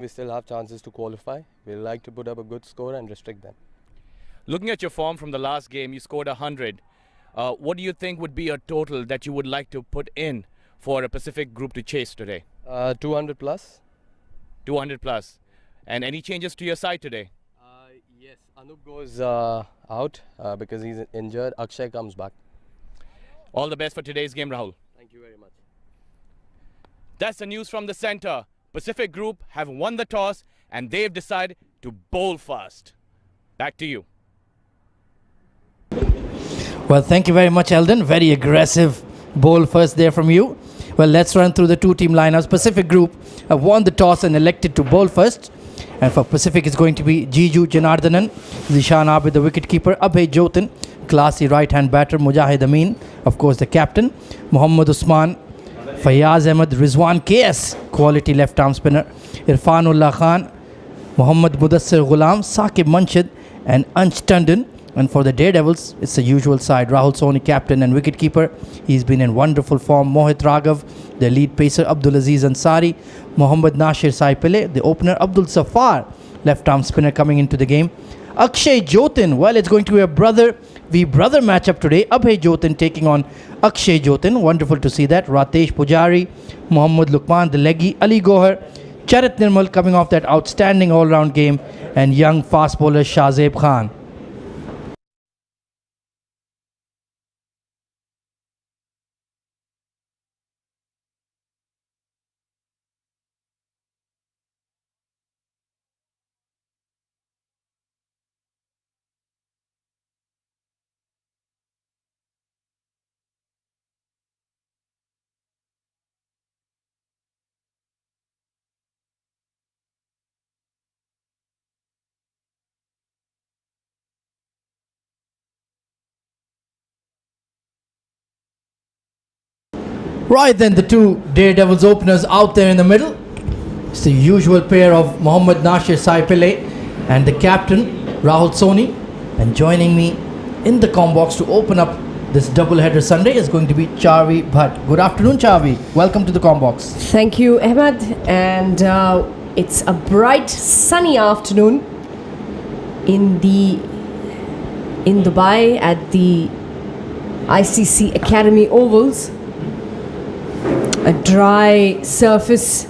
We still have chances to qualify. We like to put up a good score and restrict them. Looking at your form from the last game, you scored 100. What do you think would be a total that you would like to put in for a Pacific group to chase today? 200 plus. 200 plus. And any changes to your side today? Yes, Anup goes out because he's injured. Akshay comes back. All the best for today's game, Rahul. Thank you very much. That's the news from the center. Pacific Group have won the toss and they've decided to bowl first. Back to you. Well, thank you very much, Eldon. Very aggressive bowl first there from you. Well, let's run through the two team lineups. Pacific Group have won the toss and elected to bowl first. And for Pacific, it's going to be Jiju Janardanan, Zishan Abid, the wicketkeeper, Abhay Jotin, classy right-hand batter, Mujahid Amin, of course, the captain, Muhammad Usman, Fayaz Ahmed, Rizwan KS, quality left-arm spinner, Irfanullah Khan, Muhammad Mudassir Ghulam, Saqib Munshid, and Ansh Tandon. And for the Daredevils, it's the usual side. Rahul Soni, captain and wicketkeeper. He's been in wonderful form. Mohit Raghav, the lead pacer. Abdul Aziz Ansari. Mohammad Nashir Saipile, the opener. Abdul Safar, left-arm spinner coming into the game. Akshay Jotin, well, it's going to be a brother matchup today. Abhay Jotin taking on Akshay Jotin. Wonderful to see that. Ratesh Pujari, Muhammad Lukman, the leggy. Ali Gohar, Charit Nirmal coming off that outstanding all-round game. And young fast bowler Shahzeb Khan. Right then, the two Daredevils openers out there in the middle. It's the usual pair of Muhammad Nashir Saipile and the captain Rahul Soni. And joining me in the combox to open up this doubleheader Sunday is going to be Charvi Bhatt. Good afternoon, Charvi. Welcome to the combox. Thank you, Ahmed. And it's a bright, sunny afternoon in Dubai at the ICCA Academy Ovals. A dry surface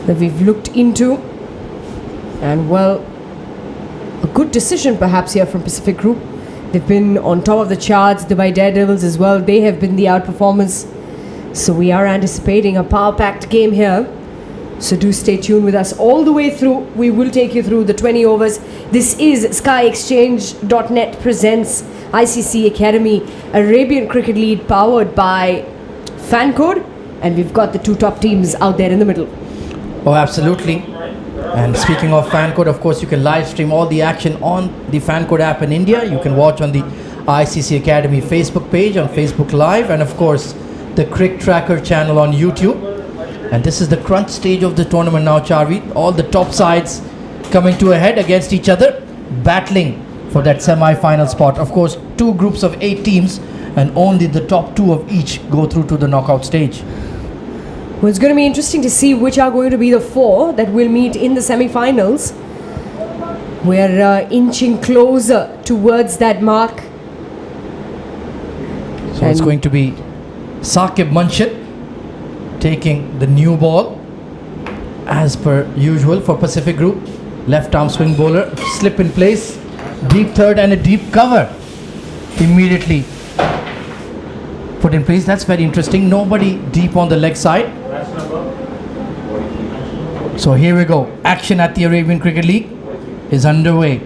that we've looked into, and well, a good decision perhaps here from Pacific Group. They've been on top of the charts. Dubai Daredevils as well, they have been the outperformers, so we are anticipating a power-packed game here. So do stay tuned with us all the way through. We will take you through the 20 overs. This is SkyExchange.net presents ICC Academy Arabian Cricket League, powered by Fan Code, and we've got the two top teams out there in the middle. Oh, absolutely. And speaking of Fan Code, of course, you can live stream all the action on the Fan Code app in India. You can watch on the ICC Academy Facebook page, on Facebook Live, and of course, the CricTracker channel on YouTube. And this is the crunch stage of the tournament now, Charvi. All the top sides coming to a head against each other, battling for that semi-final spot. Of course, two groups of 8 teams, and only the top 2 of each go through to the knockout stage. Well, it's going to be interesting to see which are going to be the 4 that will meet in the semi-finals. We're inching closer towards that mark. So it's going to be Saqib Munshid taking the new ball, as per usual for Pacific Group. Left arm swing bowler, slip in place, deep third and a deep cover immediately put in place. That's very interesting. Nobody deep on the leg side. So here we go. Action at the Arabian Cricket League is underway.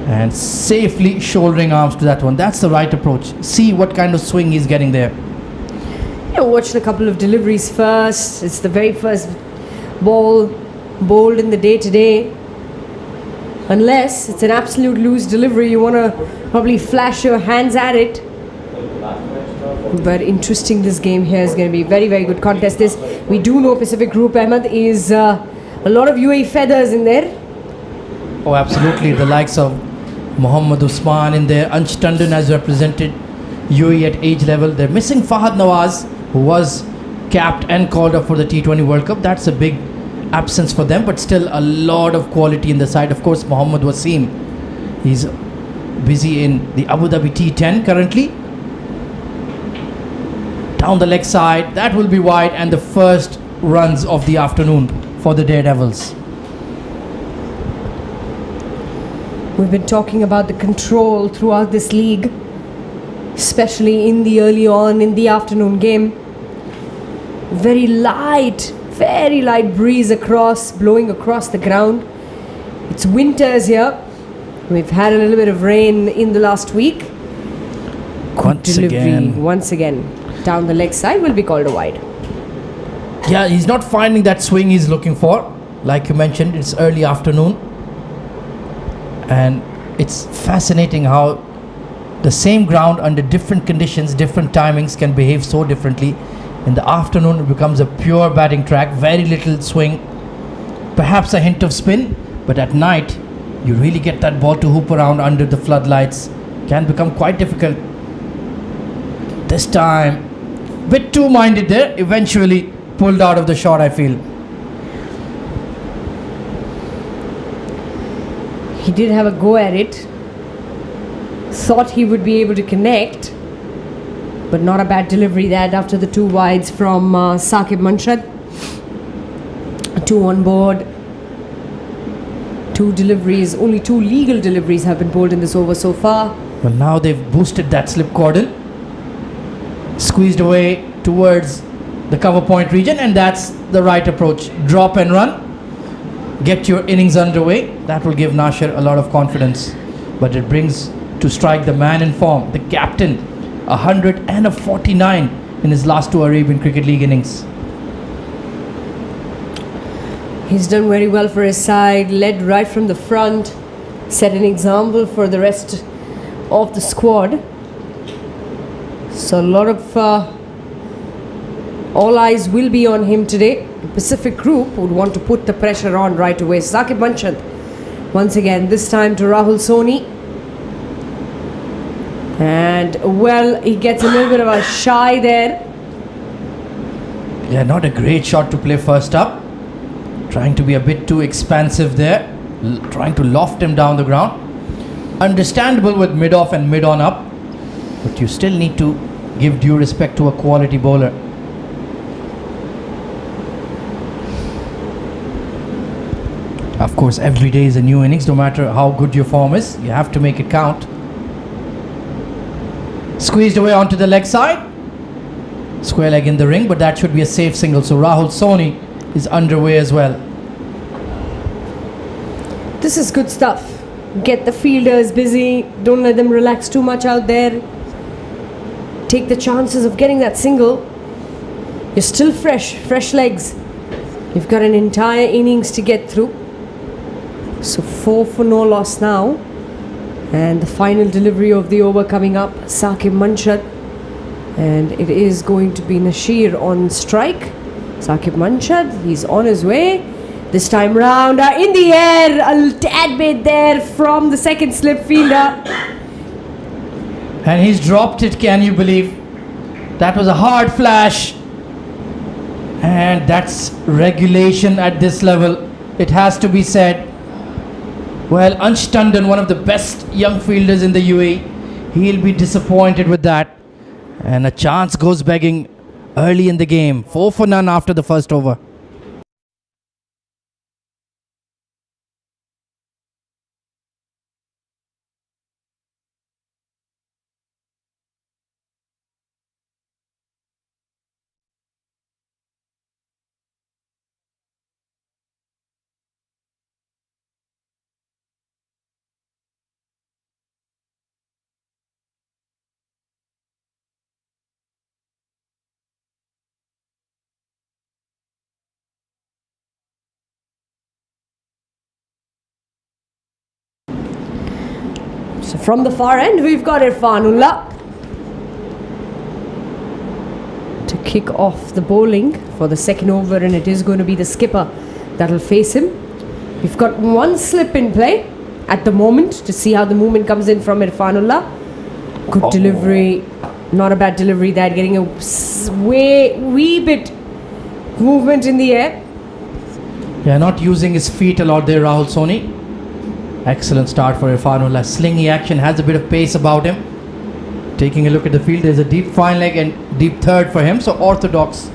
And safely shouldering arms to that one. That's the right approach. See what kind of swing he's getting there. Yeah, watched a couple of deliveries first. It's the very first ball bowled in the day today. Unless it's an absolute loose delivery, you want to probably flash your hands at it. But interesting, this game here is going to be very, very good contest. This, we do know Pacific Group, Ahmed, is a lot of UAE feathers in there. Oh, absolutely. The likes of Muhammad Usman in there. Ansh Tandon has represented UAE at age level. They're missing Fahad Nawaz, who was capped and called up for the T20 World Cup. That's a big absence for them, but still a lot of quality in the side. Of course, Mohammad Wasim, he's busy in the Abu Dhabi T10 currently. Down the leg side, that will be wide, and the first runs of the afternoon for the Daredevils. We've been talking about the control throughout this league, especially in the early on in the afternoon game. Very light breeze blowing across the ground. It's winters here. We've had a little bit of rain in the last week. Once again, down the leg side will be called a wide. Yeah, he's not finding that swing he's looking for. Like you mentioned, it's early afternoon. And it's fascinating how the same ground under different conditions, different timings can behave so differently. In the afternoon, it becomes a pure batting track, very little swing, perhaps a hint of spin, but at night, you really get that ball to hoop around under the floodlights. Can become quite difficult. This time, bit too minded there, eventually pulled out of the shot, I feel. He did have a go at it. Thought he would be able to connect, but not a bad delivery that after the two wides from Saqib Manshad. 2 on board. 2 deliveries, only 2 legal deliveries have been bowled in this over so far. Well, now they've boosted that slip cordon, squeezed away towards the cover point region, and that's the right approach. Drop and run, get your innings underway. That will give Nasher a lot of confidence, but it brings to strike the man in form, the captain, 149 in his last 2 Arabian Cricket League innings. He's done very well for his side, led right from the front, set an example for the rest of the squad. So a lot of all eyes will be on him today. The Pacific group would want to put the pressure on right away. Saqib Manshad once again, this time to Rahul Soni. And well, he gets a little bit of a shy there. Yeah, not a great shot to play first up. Trying to be a bit too expansive there, trying to loft him down the ground. Understandable with mid off and mid on up, but you still need to give due respect to a quality bowler. Of course, every day is a new innings, no matter how good your form is. You have to make it count. Squeezed away onto the leg side. Square leg in the ring, but that should be a safe single. So Rahul Soni is underway as well. This is good stuff. Get the fielders busy. Don't let them relax too much out there. Take the chances of getting that single. You're still fresh legs. You've got an entire innings to get through. So 4 for no loss now. And the final delivery of the over coming up, Saqib Manshad. And it is going to be Nasheer on strike. Saqib Manshad, he's on his way. This time round, in the air, a tad bit there from the second slip fielder. And he's dropped it, can you believe? That was a hard flash. And that's regulation at this level, it has to be said. Well, Ansh Tandon, one of the best young fielders in the UAE, he'll be disappointed with that. And a chance goes begging early in the game. 4 for none after the first over. So from the far end, we've got Irfanullah to kick off the bowling for the second over, and it is going to be the skipper that'll face him. We've got 1 slip in play at the moment to see how the movement comes in from Irfanullah. Good delivery, not a bad delivery there, getting a wee bit movement in the air. Yeah, not using his feet a lot there, Rahul Soni. Excellent start for Irfanullah. Slingy action, has a bit of pace about him. Taking a look at the field, there's a deep fine leg and deep third for him. So orthodox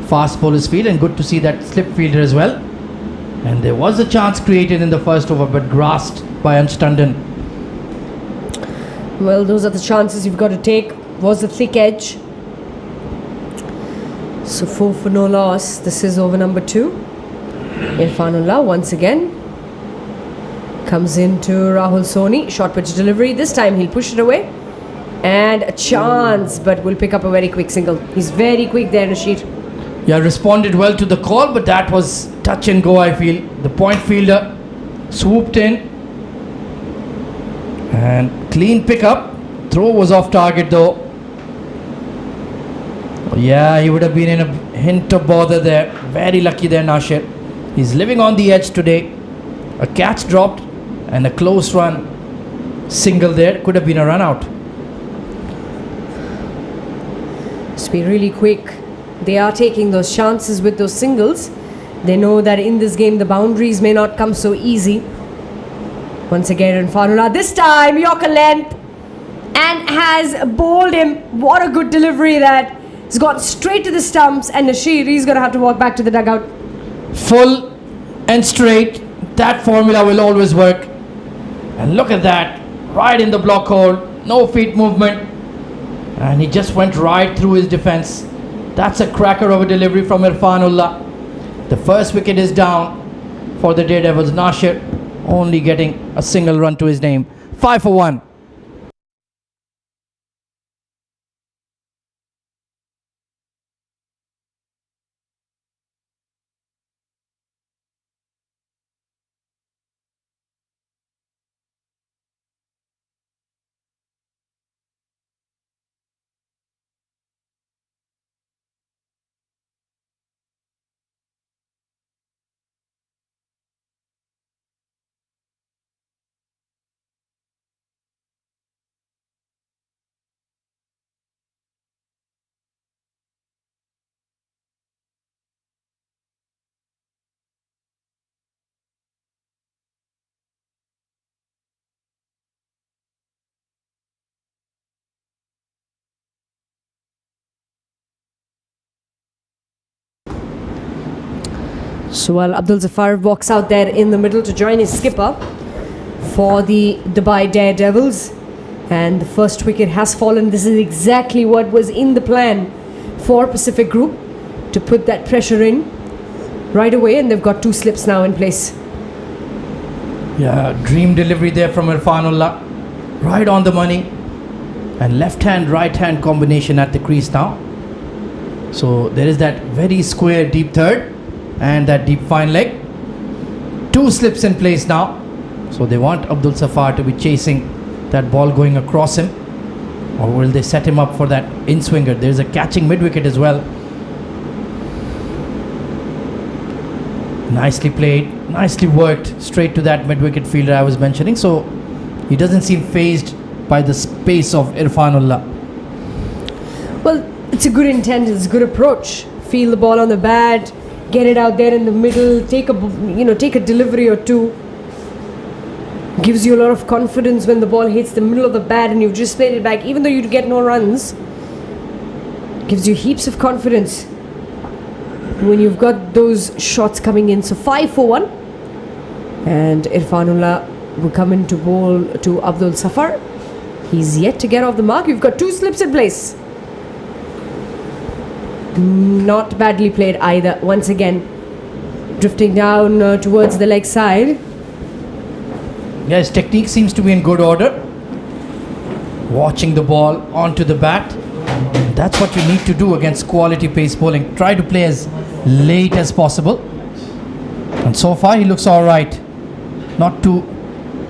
fast bowler's field, and good to see that slip fielder as well. And there was a chance created in the first over, but grasped by Ansh Tandon. Well, those are the chances you've got to take. Was the thick edge. So 4 for no loss. This is over number 2. Irfanullah once again comes into Rahul Soni. Short pitch delivery. This time he'll push it away. And a chance, but will pick up a very quick single. He's very quick there, Rashid. Yeah, responded well to the call, but that was touch and go, I feel. The point fielder swooped in. And clean pickup. Throw was off target though. Yeah, he would have been in a hint of bother there. Very lucky there, Nasir. He's living on the edge today. A catch dropped and a close run. Single there. Could have been a run out. Just be really quick. They are taking those chances with those singles. They know that in this game the boundaries may not come so easy. Once again, Irfanullah. This time, Yorker length. And has bowled him. What a good delivery that. He's got straight to the stumps, and Nasir, he's going to have to walk back to the dugout. Full and straight. That formula will always work. And look at that. Right in the block hole. No feet movement. And he just went right through his defense. That's a cracker of a delivery from Irfanullah. The first wicket is down for the Daredevils. Nasir only getting a single run to his name. 5 for 1. So while Abdul Zafar walks out there in the middle to join his skipper for the Dubai Daredevils, and the first wicket has fallen. This is exactly what was in the plan for Pacific Group, to put that pressure in right away, and they've got 2 slips now in place. Yeah, dream delivery there from Irfanullah. Right on the money. And left hand, right hand combination at the crease now. So there is that very square deep third and that deep fine leg. 2 slips in place now. So they want Abdul Zafar to be chasing that ball going across him. Or will they set him up for that in-swinger? There's a catching mid-wicket as well. Nicely played, nicely worked straight to that mid-wicket fielder I was mentioning. So he doesn't seem phased by the space of Irfanullah. Well, it's a good intent, it's a good approach. Feel the ball on the bat, get it out there in the middle, take a delivery or two. Gives you a lot of confidence when the ball hits the middle of the bat and you've just played it back, even though you get no runs. Gives you heaps of confidence when you've got those shots coming in. So 5 for 1, and Irfanullah will come in to bowl to Abdul Zafar. He's yet to get off the mark. You've got 2 slips in place. Not badly played either. Once again, drifting down towards the leg side. Yes, technique seems to be in good order. Watching the ball onto the bat. That's what you need to do against quality pace bowling. Try to play as late as possible. And so far he looks alright. Not too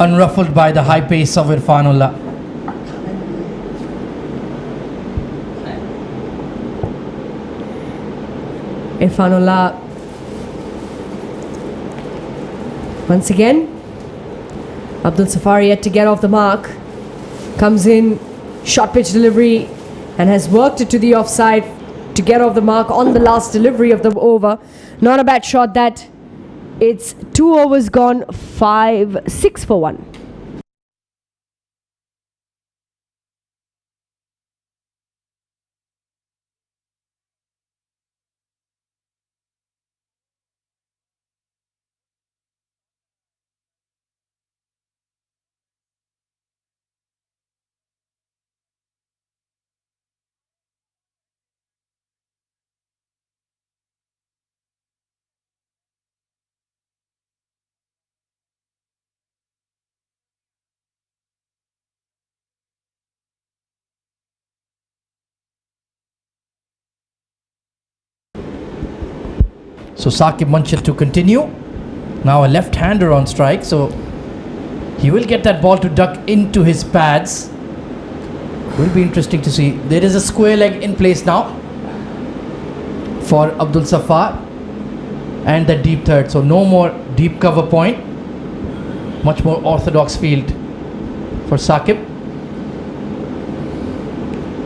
unruffled by the high pace of Irfanullah. Irfanullah once again. Abdul Zafar yet to get off the mark. Comes in, short pitch delivery, and has worked it to the offside. to get off the mark on the last delivery of the over. Not a bad shot that. It's 2 overs gone, 6 for 1. So Saqib Munshid to continue. Now a left-hander on strike, so he will get that ball to duck into his pads. Will be interesting to see. There is a square leg in place now for Abdul Safar and the deep third. So no more deep cover point. Much more orthodox field for Saqib.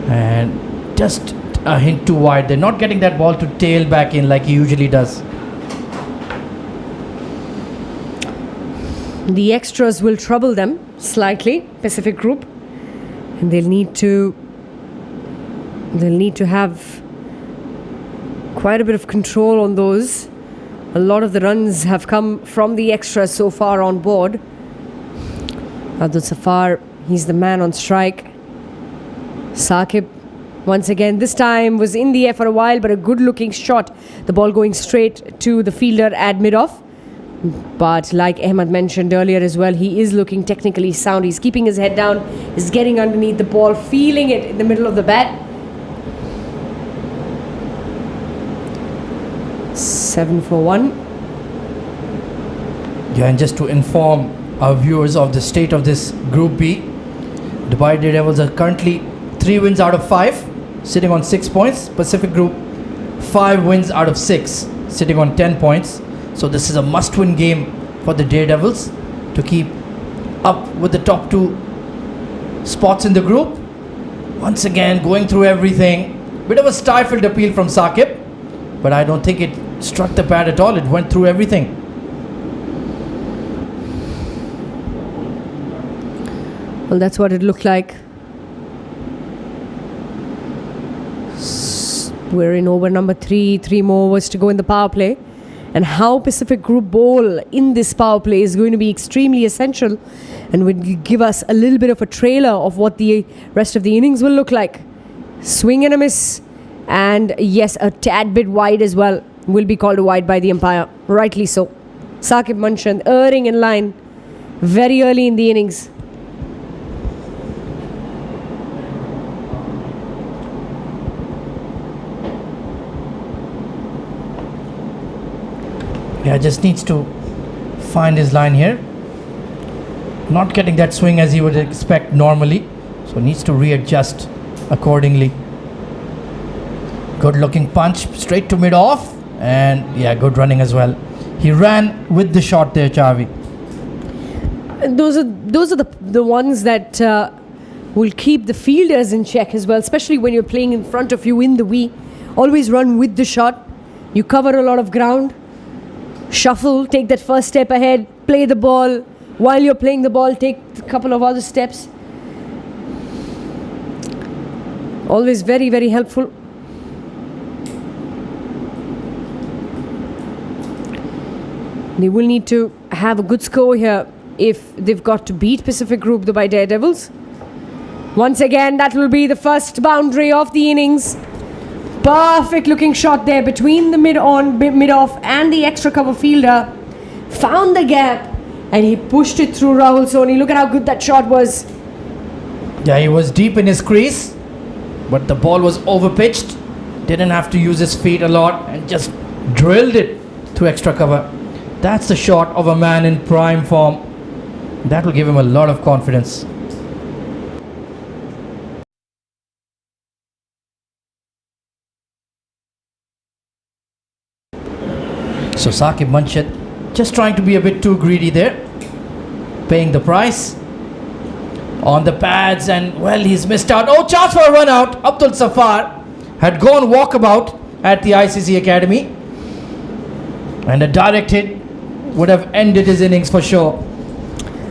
And just a hint too wide. They're not getting that ball to tail back in like he usually does. The extras will trouble them slightly, Pacific Group, and they'll need to have quite a bit of control on those. A lot of the runs have come from the extras so far on board. Abdul Safar, he's the man on strike. Saqib, once again, this time was in the air for a while, but a good looking shot. The ball going straight to the fielder at mid-off. But like Ahmed mentioned earlier as well, he is looking technically sound. He's keeping his head down, he's getting underneath the ball, feeling it in the middle of the bat. 7 for 1. Yeah, and just to inform our viewers of the state of this Group B, Dubai Daredevils are currently 3 wins out of 5, sitting on 6 points. Pacific Group 5 wins out of 6, sitting on 10 points. So this is a must-win game for the Daredevils to keep up with the top 2 spots in the group. Once again, going through everything. Bit of a stifled appeal from Saqib, but I don't think it struck the pad at all. It went through everything. Well, that's what it looked like. We're in over number 3. 3 more overs to go in the power play. And how Pacific Group bowl in this power play is going to be extremely essential and will give us a little bit of a trailer of what the rest of the innings will look like. Swing and a miss, and yes, a tad bit wide as well. Will be called a wide by the umpire, rightly so. Saqib Munshid erring in line very early in the innings. Yeah, just needs to find his line here. Not getting that swing as he would expect normally, so needs to readjust accordingly. Good looking punch straight to mid-off, and yeah, good running as well. He ran with the shot there, Chavi. Those are the ones that will keep the fielders in check as well, especially when you're playing in front of you in the V. Always run with the shot. You cover a lot of ground. Shuffle, take that first step ahead, play the ball. While you're playing the ball, take a couple of other steps. Always very, very helpful. They will need to have a good score here if they've got to beat Pacific Group Dubai Daredevils. Once again, that will be the first boundary of the innings. Perfect looking shot there between the mid-off and the extra cover fielder. Found the gap and he pushed it through Rahul Soni. Look at how good that shot was. Yeah, he was deep in his crease, but the ball was overpitched. Didn't have to use his feet a lot and just drilled it through extra cover. That's the shot of a man in prime form. That will give him a lot of confidence. So Saqib Munshid just trying to be a bit too greedy there, paying the price on the pads, and well, he's missed out. Oh, chance for a run out. Abdul Safar had gone walkabout at the ICC Academy, and a direct hit would have ended his innings for sure.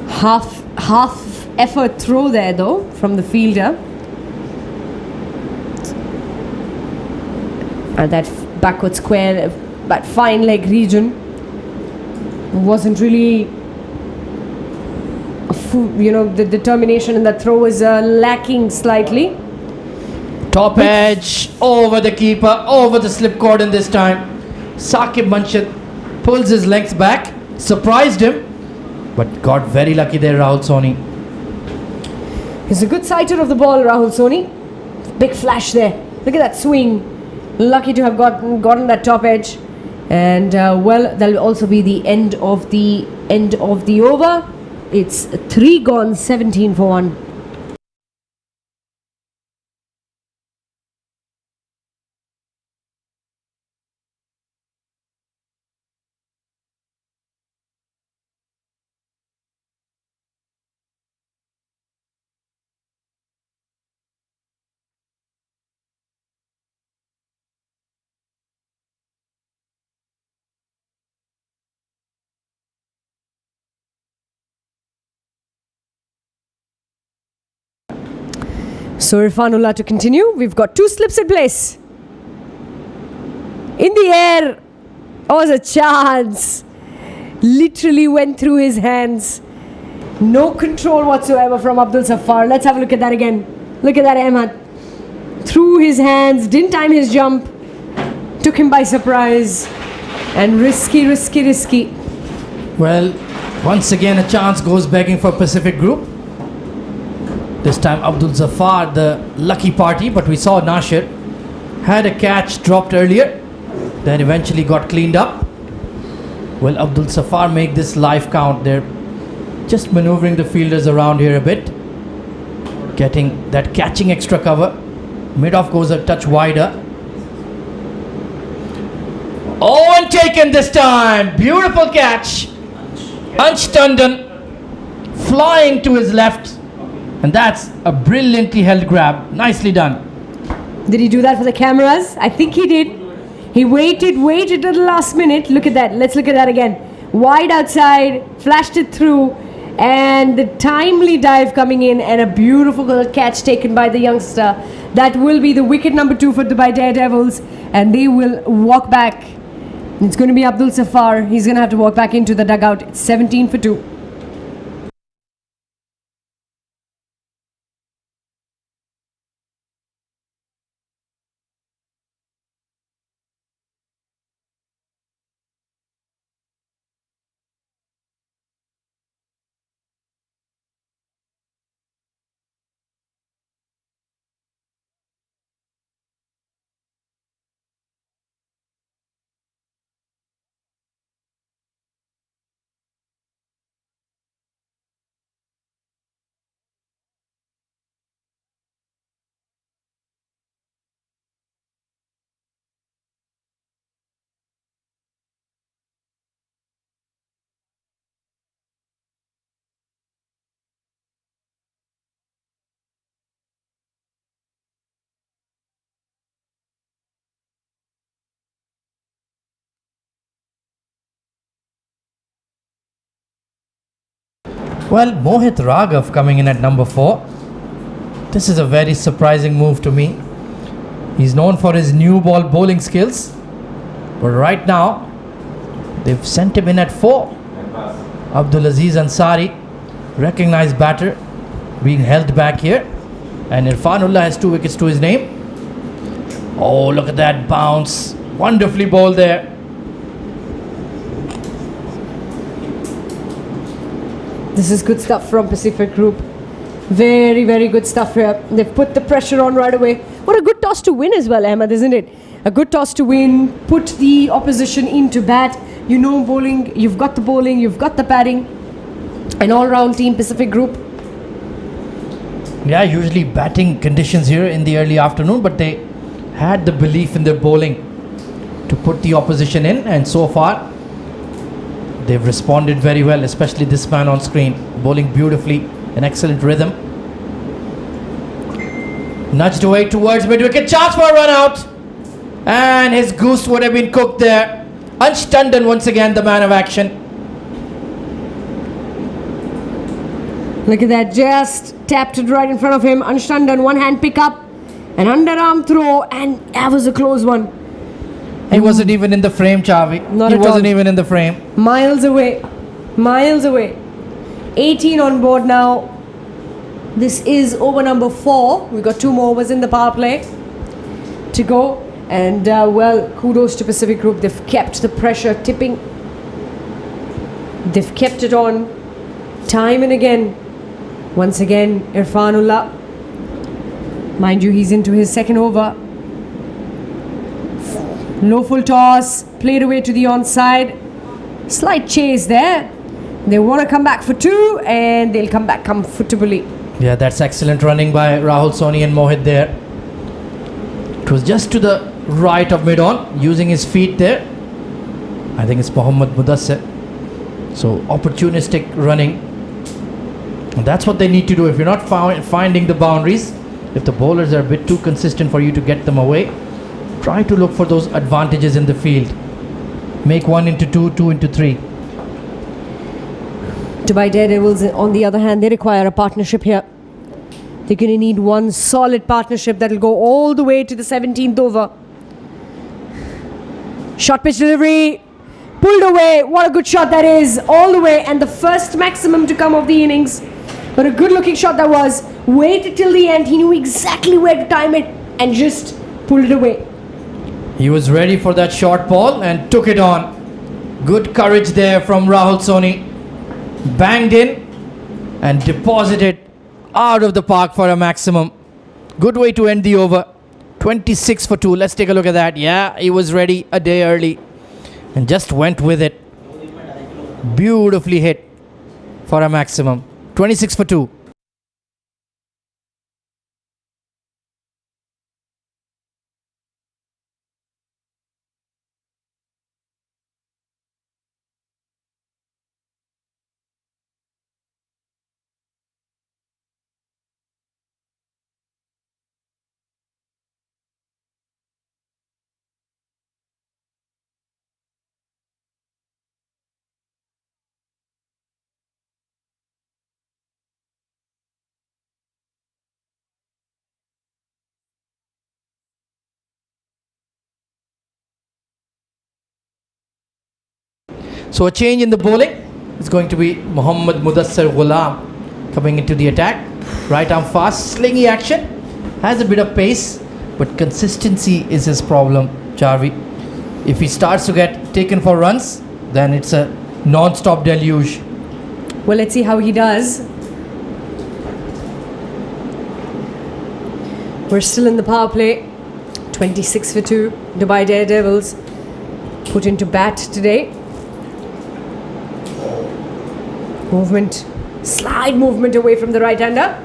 Half effort throw there though from the fielder. And that backward square, that fine leg region wasn't really, the determination in that throw was lacking slightly. Top edge, over the keeper, over the slip cordon this time. Saqib Manshid pulls his length back, surprised him, but got very lucky there, Rahul Soni. He's a good sighter of the ball, Rahul Soni. Big flash there. Look at that swing. Lucky to have gotten that top edge. And that'll also be the end of the over. It's 3 gone, 17 for 1. So Irfanullah to continue. We've got 2 slips in place. In the air was a chance. Literally went through his hands. No control whatsoever from Abdul Safar. Let's have a look at that again. Look at that, Ahmad. Through his hands, didn't time his jump. Took him by surprise. And risky. Well, once again a chance goes begging for Pacific Group. This time Abdul Zafar, the lucky party, but we saw Nasir had a catch dropped earlier, then eventually got cleaned up. Will Abdul Zafar make this life count? They're just maneuvering the fielders around here a bit, getting that catching extra cover. Mid-off goes a touch wider. Oh, and taken this time. Beautiful catch. Ansh Tandon flying to his left. And that's a brilliantly held grab. Nicely done. Did he do that for the cameras? I think he did. He waited to the last minute. Look at that. Let's look at that again. Wide outside, flashed it through, and the timely dive coming in, and a beautiful catch taken by the youngster. That will be the wicket number 2 for Dubai Daredevils, and they will walk back. It's going to be Abdul Safar. He's going to have to walk back into the dugout. It's 17 for 2. Well, Mohit Raghav coming in at number 4. This is a very surprising move to me. He's known for his new ball bowling skills, but right now they've sent him in at 4. Abdul Aziz Ansari, recognized batter, being held back here, and Irfanullah has 2 wickets to his name. Oh, look at that bounce. Wonderfully bowled there. This is good stuff from Pacific Group. Very good stuff here. They've put the pressure on right away. What a good toss to win as well, Ahmed, isn't it? A good toss to win, put the opposition into bat. You know bowling, you've got the bowling, you've got the batting. An all-round team, Pacific Group. Yeah, usually batting conditions here in the early afternoon, but they had the belief in their bowling to put the opposition in, and so far they've responded very well, especially this man on screen, bowling beautifully, an excellent rhythm. Nudged away towards mid-wicket. Chance for a run out. And his goose would have been cooked there. Ansh Tandon once again the man of action. Look at that, just tapped it right in front of him. Ansh Tandon, one hand pick up, an underarm throw, and that was a close one. He wasn't even in the frame, Chavi. Not he at all. wasn't even in the frame. Miles away. Miles away. 18 on board now. This is over number 4. We've got 2 more overs in the power play to go. And well, kudos to Pacific Group. They've kept the pressure tipping. They've kept it on time and again. Once again, Irfanullah. Mind you, he's into his second over. Low full toss, played away to the onside. Slight chase there. They want to come back for 2 and they'll come back comfortably. Yeah, that's excellent running by Rahul Soni and Mohit there. It was just to the right of mid-on, using his feet there. I think it's Mohammad Mudassir. So opportunistic running. And that's what they need to do. If you're not finding the boundaries, if the bowlers are a bit too consistent for you to get them away, try to look for those advantages in the field. Make 1 into 2, 2 into 3. Dubai Daredevils, on the other hand, they require a partnership here. They're going to need one solid partnership that will go all the way to the 17th over. Short pitch delivery, pulled away. What a good shot that is, all the way, and the first maximum to come of the innings. But a good looking shot that was. Waited till the end. He knew exactly where to time it and just pulled it away. He was ready for that short ball and took it on. Good courage there from Rahul Soni. Banged in and deposited out of the park for a maximum. Good way to end the over. 26 for 2. Let's take a look at that. Yeah, he was ready a day early and just went with it. Beautifully hit for a maximum. 26 for 2. So a change in the bowling is going to be Mohammad Mudassir Ghulam coming into the attack. Right arm fast, slingy action. Has a bit of pace, but consistency is his problem, Jarvi. If he starts to get taken for runs, then it's a non-stop deluge. Well, let's see how he does. We're still in the power play. 26 for 2. Dubai Daredevils put into bat today. Movement, slide movement away from the right-hander.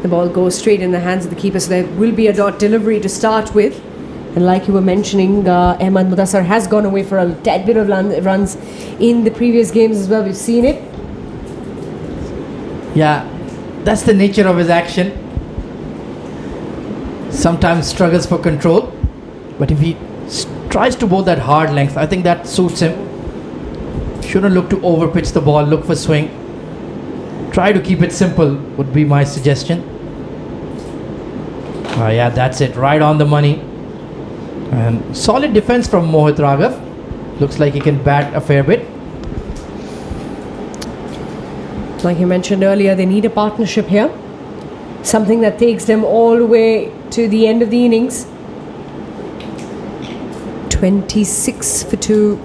The ball goes straight in the hands of the keeper, so there will be a dot delivery to start with. And like you were mentioning, Ahmad Mudassir has gone away for a tad bit of runs in the previous games as well. We've seen it. Yeah, that's the nature of his action. Sometimes struggles for control, but if he tries to bowl that hard length, I think that suits him. Shouldn't look to overpitch the ball, look for swing. Try to keep it simple would be my suggestion. Yeah, that's it, right on the money. And solid defense from Mohit Raghav. Looks like he can bat a fair bit. Like you mentioned earlier, they need a partnership here. Something that takes them all the way to the end of the innings. 26 for 2.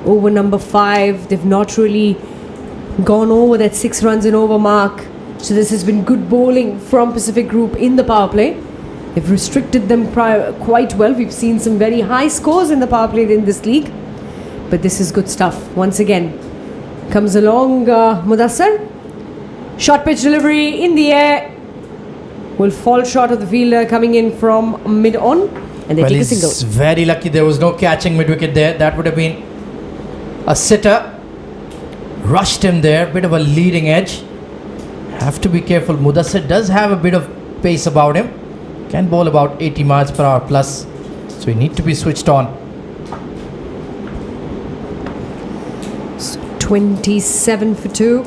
Over number 5. They've not really gone over that 6 runs and over mark. So this has been good bowling from Pacific Group in the power play. They've restricted them quite well. We've seen some very high scores in the power play in this league. But this is good stuff. Once again, comes along Mudassir. Short pitch delivery in the air. Will fall short of the fielder coming in from mid-on. And they take a single. He's very lucky there was no catching mid-wicket there. That would have been a sitter. Rushed him there. Bit of a leading edge. Have to be careful. Mudassir does have a bit of pace about him. can bowl about 80 miles per hour plus, so you need to be switched on. 27 for 2.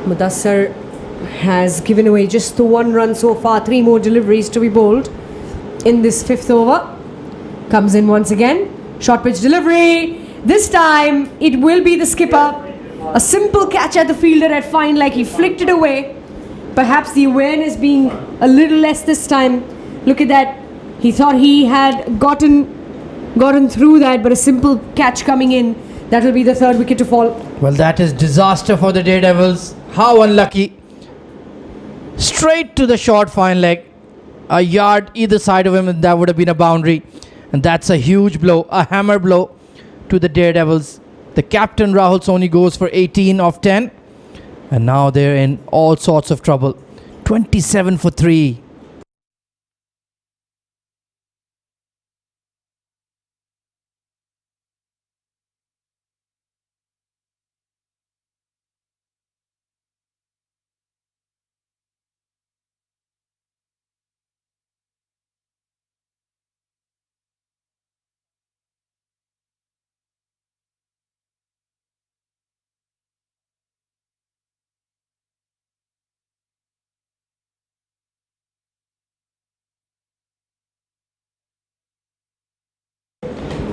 Mudassar has given away just the 1 run so far. 3 more deliveries to be bowled in this 5th over. Comes in once again. Short pitch delivery. This time it will be the skipper. A simple catch at the fielder at fine leg. He flicked it away. Perhaps the awareness being a little less this time. Look at that. He thought he had gotten through that, but a simple catch coming in. That will be the 3rd wicket to fall. Well, that is disaster for the Daredevils. How unlucky. Straight to the short fine leg. A yard either side of him, and that would have been a boundary. And that's a huge blow, a hammer blow to the Daredevils. The captain Rahul Soni goes for 18 of 10. And now they're in all sorts of trouble. 27 for 3.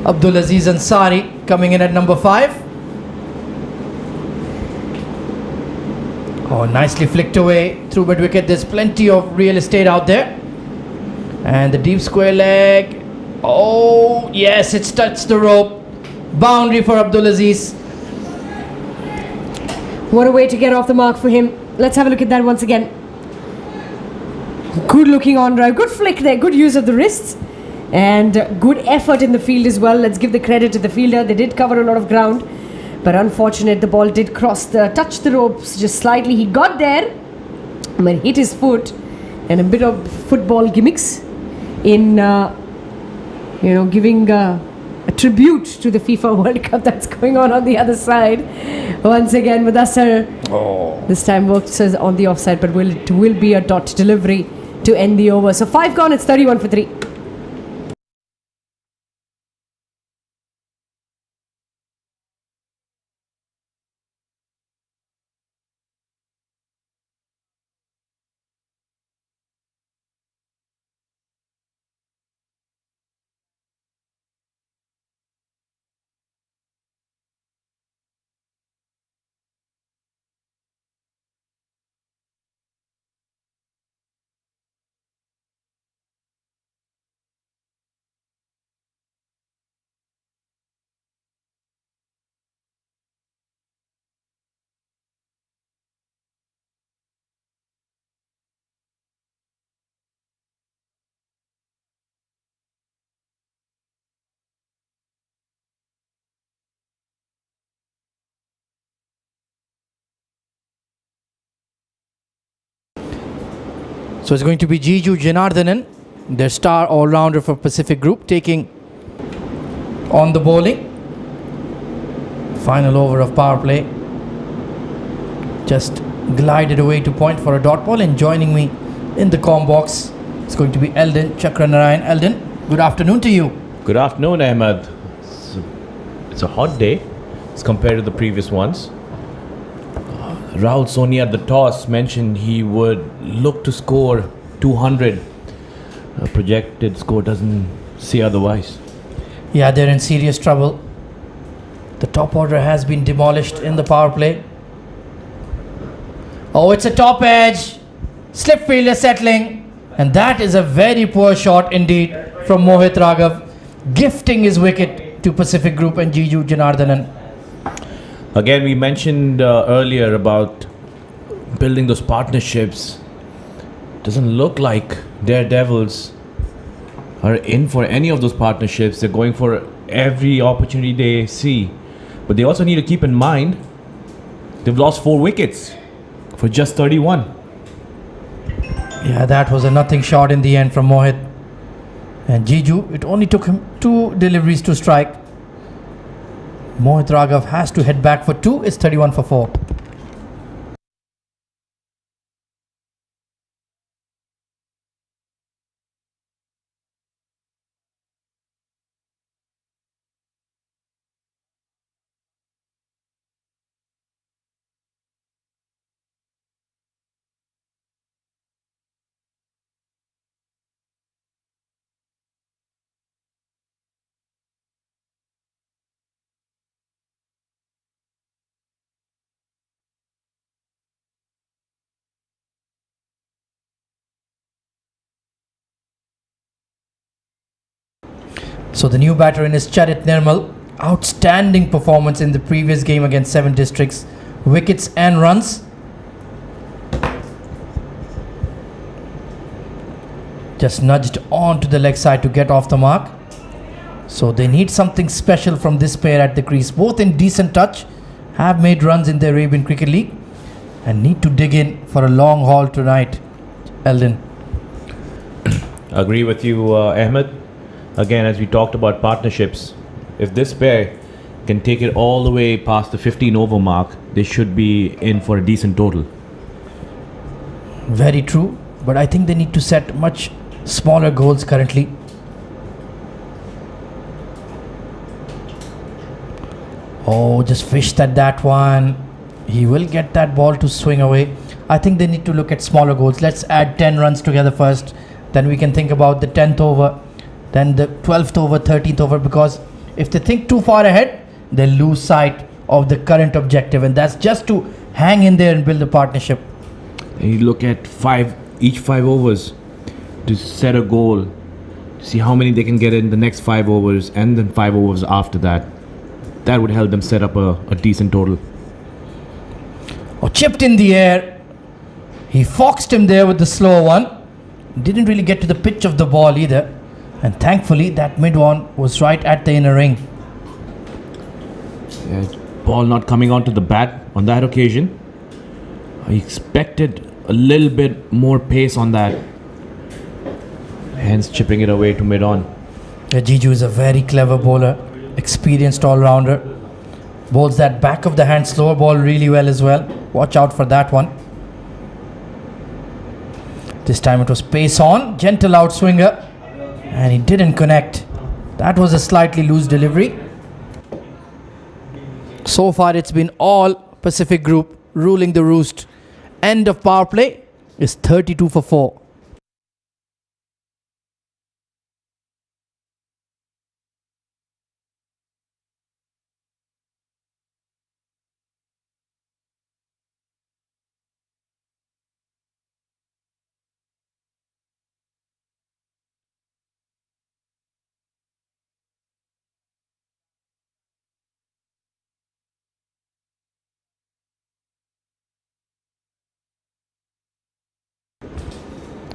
Abdul Aziz Ansari coming in at number 5. Oh, nicely flicked away through mid wicket. There's plenty of real estate out there. And the deep square leg. Oh, yes, it's touched the rope. Boundary for Abdul Aziz. What a way to get off the mark for him. Let's have a look at that once again. Good looking on drive. Good flick there. Good use of the wrists. And good effort in the field as well. Let's give the credit to the fielder. They did cover a lot of ground, but unfortunate, the ball did touch the ropes just slightly. He got there, but hit his foot, and a bit of football gimmicks in giving a tribute to the FIFA World Cup that's going on the other side. Once again, Mudassar this time works on the offside, but it will be a dot delivery to end the over. So 5 gone. It's 31 for 3. So it's going to be Jiju Janardhanan, their star all-rounder for Pacific Group, taking on the bowling. Final over of power play. Just glided away to point for a dot ball, and joining me in the comm box is going to be Eldon Chakranarayan. Eldon, good afternoon to you. Good afternoon, Ahmed. It's a hot day as compared to the previous ones. Rahul Soni at the toss mentioned he would look to score 200. A projected score doesn't say otherwise. Yeah, they're in serious trouble. The top order has been demolished in the power play. Oh, it's a top edge. Slip fielder settling. And that is a very poor shot indeed from Mohit Raghav, gifting his wicket to Pacific Group and Jiju Janardhanan. Again, we mentioned earlier about building those partnerships. Doesn't look like Daredevils are in for any of those partnerships. They're going for every opportunity they see. But they also need to keep in mind they've lost 4 wickets for just 31. Yeah, that was a nothing shot in the end from Mohit. And Jiju, it only took him 2 deliveries to strike. Mohit Raghav has to head back for 2. It's 31 for 4. So the new batter in is Charit Nirmal. Outstanding performance in the previous game against 7 districts. Wickets and runs. Just nudged on to the leg side to get off the mark. So they need something special from this pair at the crease. Both in decent touch, have made runs in the Arabian Cricket League, and need to dig in for a long haul tonight. Eldon. Agree with you, Ahmed. Again, as we talked about partnerships, if this pair can take it all the way past the 15 over mark, they should be in for a decent total. Very true, but I think they need to set much smaller goals currently. Oh, just fished at that one. He will get that ball to swing away. I think they need to look at smaller goals. Let's add 10 runs together first. Then we can think about the 10th over, then the 12th over, 13th over, because if they think too far ahead, they'll lose sight of the current objective, and that's just to hang in there and build a partnership. And you look at each 5 overs to set a goal, see how many they can get in the next 5 overs and then 5 overs after that. That would help them set up a decent total. Oh, chipped in the air. He foxed him there with the slow one. Didn't really get to the pitch of the ball either. And thankfully, that mid one was right at the inner ring. Yeah, ball not coming onto the bat on that occasion. I expected a little bit more pace on that. Hence chipping it away to mid on. Yeah, Jiju is a very clever bowler. Experienced all-rounder. Bowls that back of the hand slower ball really well as well. Watch out for that one. This time it was pace on, gentle outswinger, and he didn't connect. That was a slightly loose delivery. So far it's been all Pacific Group ruling the roost. End of power play is 32 for 4.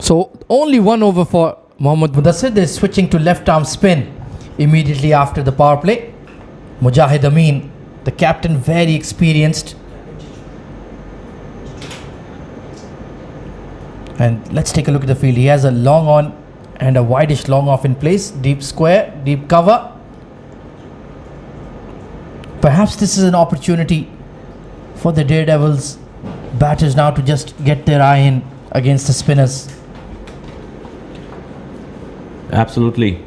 So only 1 over for Mohammad Mudassir. They're switching to left arm spin immediately after the power play. Mujahid Amin, the captain, very experienced. And let's take a look at the field. He has a long on and a wideish long off in place. Deep square, deep cover. Perhaps this is an opportunity for the Daredevils batters now to just get their eye in against the spinners. Absolutely.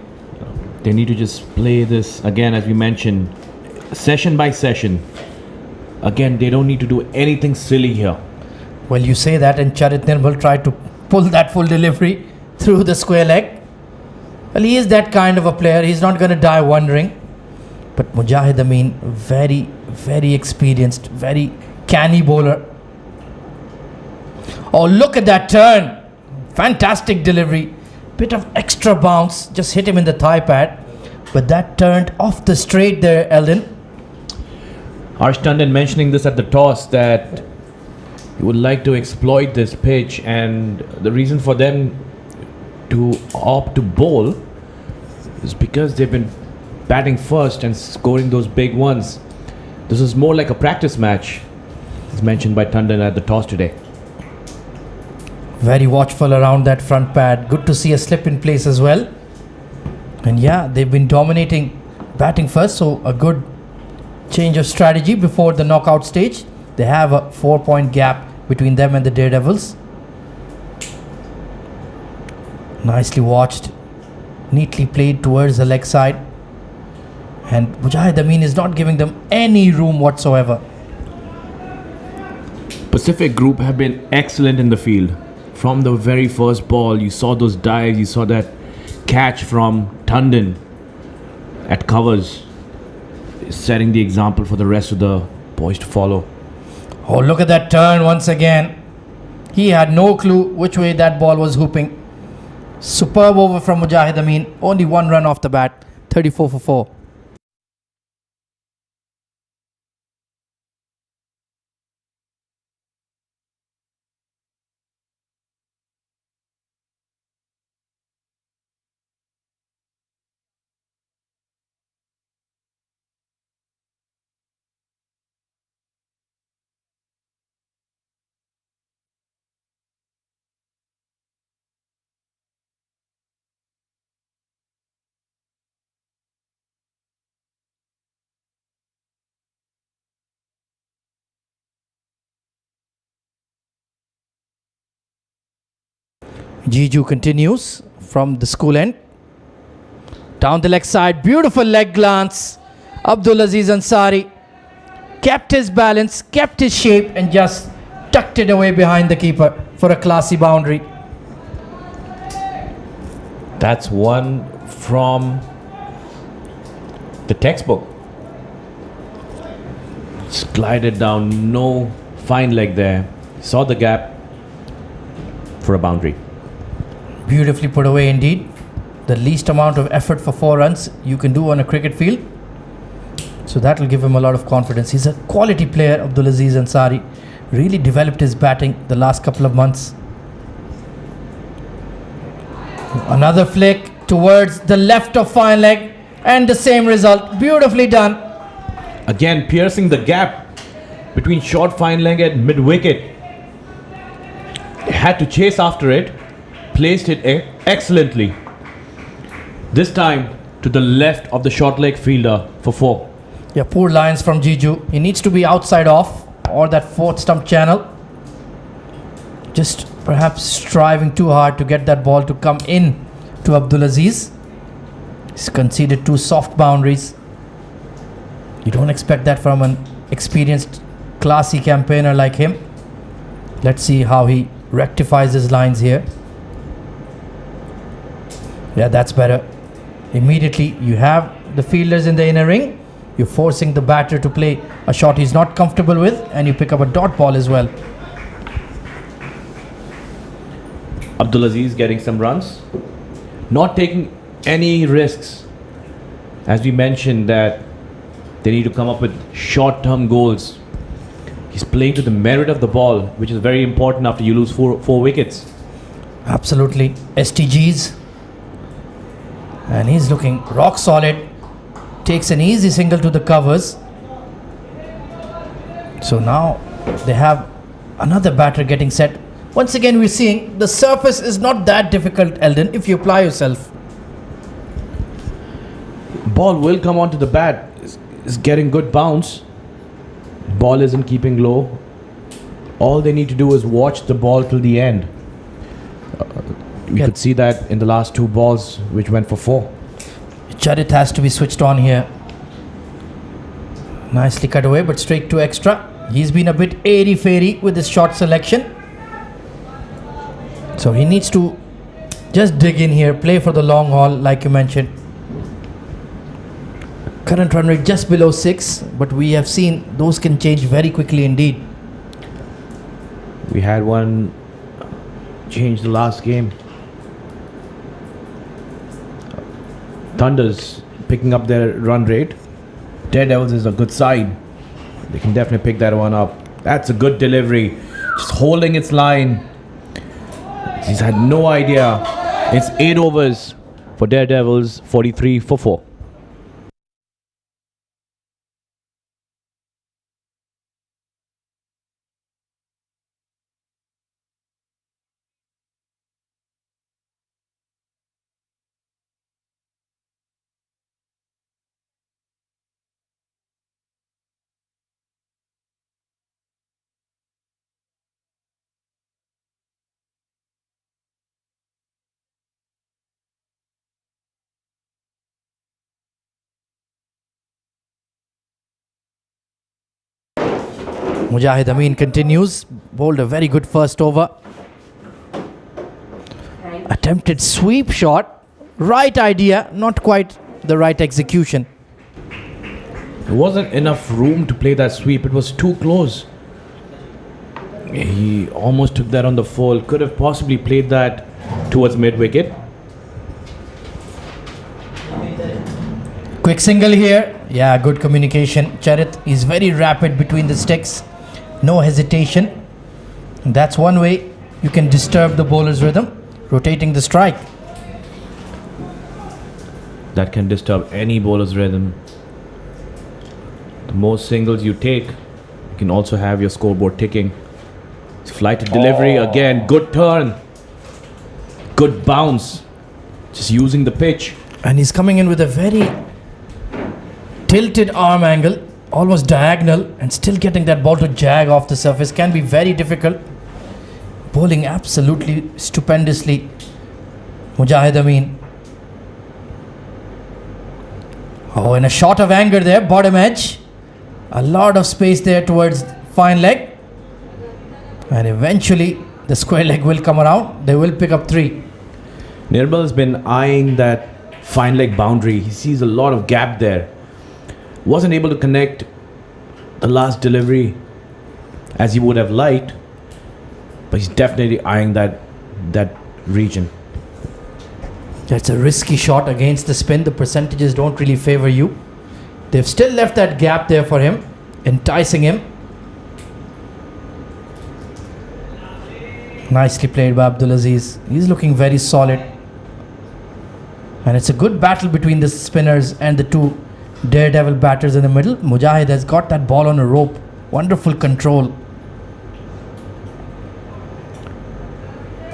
They need to just play this, again, as we mentioned, session by session. Again, they don't need to do anything silly here. Well, you say that, and Charit Nirmal tried to pull that full delivery through the square leg. Well, he is that kind of a player. He's not going to die wondering. But Mujahid Amin, very, very experienced, very canny bowler. Oh, look at that turn. Fantastic delivery. Bit of extra bounce. Just hit him in the thigh pad. But that turned off the straight there, Eldon. Harsh Tandon mentioning this at the toss that he would like to exploit this pitch, and the reason for them to opt to bowl is because they've been batting first and scoring those big ones. This is more like a practice match, as mentioned by Tandon at the toss today. Very watchful around that front pad. Good to see a slip in place as well. And yeah, they've been dominating batting first, so a good change of strategy before the knockout stage. They have a 4-point gap between them and the Daredevils. Nicely watched. Neatly played towards the leg side. And Mujahid Amin is not giving them any room whatsoever. Pacific Group have been excellent in the field. From the very first ball, you saw those dives, you saw that catch from Tandon at covers, setting the example for the rest of the boys to follow. Oh, look at that turn once again. He had no clue which way that ball was hooping. Superb over from Mujahid Amin. Only 1 run off the bat. 34 for 4. Jiju continues from the school end. Down the leg side, beautiful leg glance. Abdulaziz Ansari kept his balance, kept his shape, and just tucked it away behind the keeper for a classy boundary. That's one from the textbook. Just glided down, no fine leg there. Saw the gap for a boundary. Beautifully put away indeed. The least amount of effort for 4 runs you can do on a cricket field. So that will give him a lot of confidence. He's a quality player, Abdulaziz Ansari. Really developed his batting the last couple of months. Another flick towards the left of fine leg and the same result. Beautifully done. Again, piercing the gap between short fine leg and mid wicket. Had to chase after it. Placed it excellently. This time to the left of the short leg fielder for 4. Yeah, poor lines from Jiju. He needs to be outside off or that 4th stump channel. Just perhaps striving too hard to get that ball to come in to Abdulaziz. He's conceded 2 soft boundaries. You don't expect that from an experienced, classy campaigner like him. Let's see how he rectifies his lines here. Yeah, that's better. Immediately you have the fielders in the inner ring. You're forcing the batter to play a shot he's not comfortable with, and you pick up a dot ball as well. Abdulaziz getting some runs. Not taking any risks. As we mentioned that they need to come up with short-term goals. He's playing to the merit of the ball, which is very important after you lose four wickets. Absolutely. STGs. And he's looking rock solid. Takes an easy single to the covers. So now they have another batter getting set. Once again, we're seeing the surface is not that difficult, Eldon, if you apply yourself. Ball will come onto the bat. Is getting good bounce. Ball isn't keeping low. All they need to do is watch the ball till the end. We could see that in the last 2 balls, which went for 4. Charit has to be switched on here. Nicely cut away, but straight to extra. He's been a bit airy-fairy with his shot selection. So he needs to just dig in here, play for the long haul, like you mentioned. Current run rate just below 6, but we have seen those can change very quickly indeed. We had one change the last game. Thunders picking up their run rate. Daredevils is a good side. They can definitely pick that one up. That's a good delivery. Just holding its line. He's had no idea. It's 8 overs for Daredevils, 43 for 4. Mujahid Amin continues. Bowled a very good first over. Attempted sweep shot. Right idea, not quite the right execution. There wasn't enough room to play that sweep. It was too close. He almost took that on the full. Could have possibly played that towards mid-wicket. Quick single here. Yeah, good communication. Charit is very rapid between the sticks. No hesitation. And that's one way you can disturb the bowler's rhythm, rotating the strike. That can disturb any bowler's rhythm. The more singles you take, you can also have your scoreboard ticking. It's flighted delivery again. Good turn. Good bounce. Just using the pitch. And he's coming in with a very tilted arm angle, almost diagonal, and still getting that ball to jag off the surface can be very difficult. Bowling absolutely stupendously, Mujahid Amin. Oh, and a shot of anger there, bottom edge. A lot of space there towards fine leg. And eventually the square leg will come around. They will pick up 3. Nirmal has been eyeing that fine leg boundary. He sees a lot of gap there. Wasn't able to connect the last delivery as he would have liked, but he's definitely eyeing that region. That's a risky shot against the spin. The percentages don't really favor you. They've still left that gap there for him, enticing him. Nicely played by Abdulaziz. He's looking very solid. And it's a good battle between the spinners and the 2 daredevil batters in the middle. Mujahid has got that ball on a rope. Wonderful control.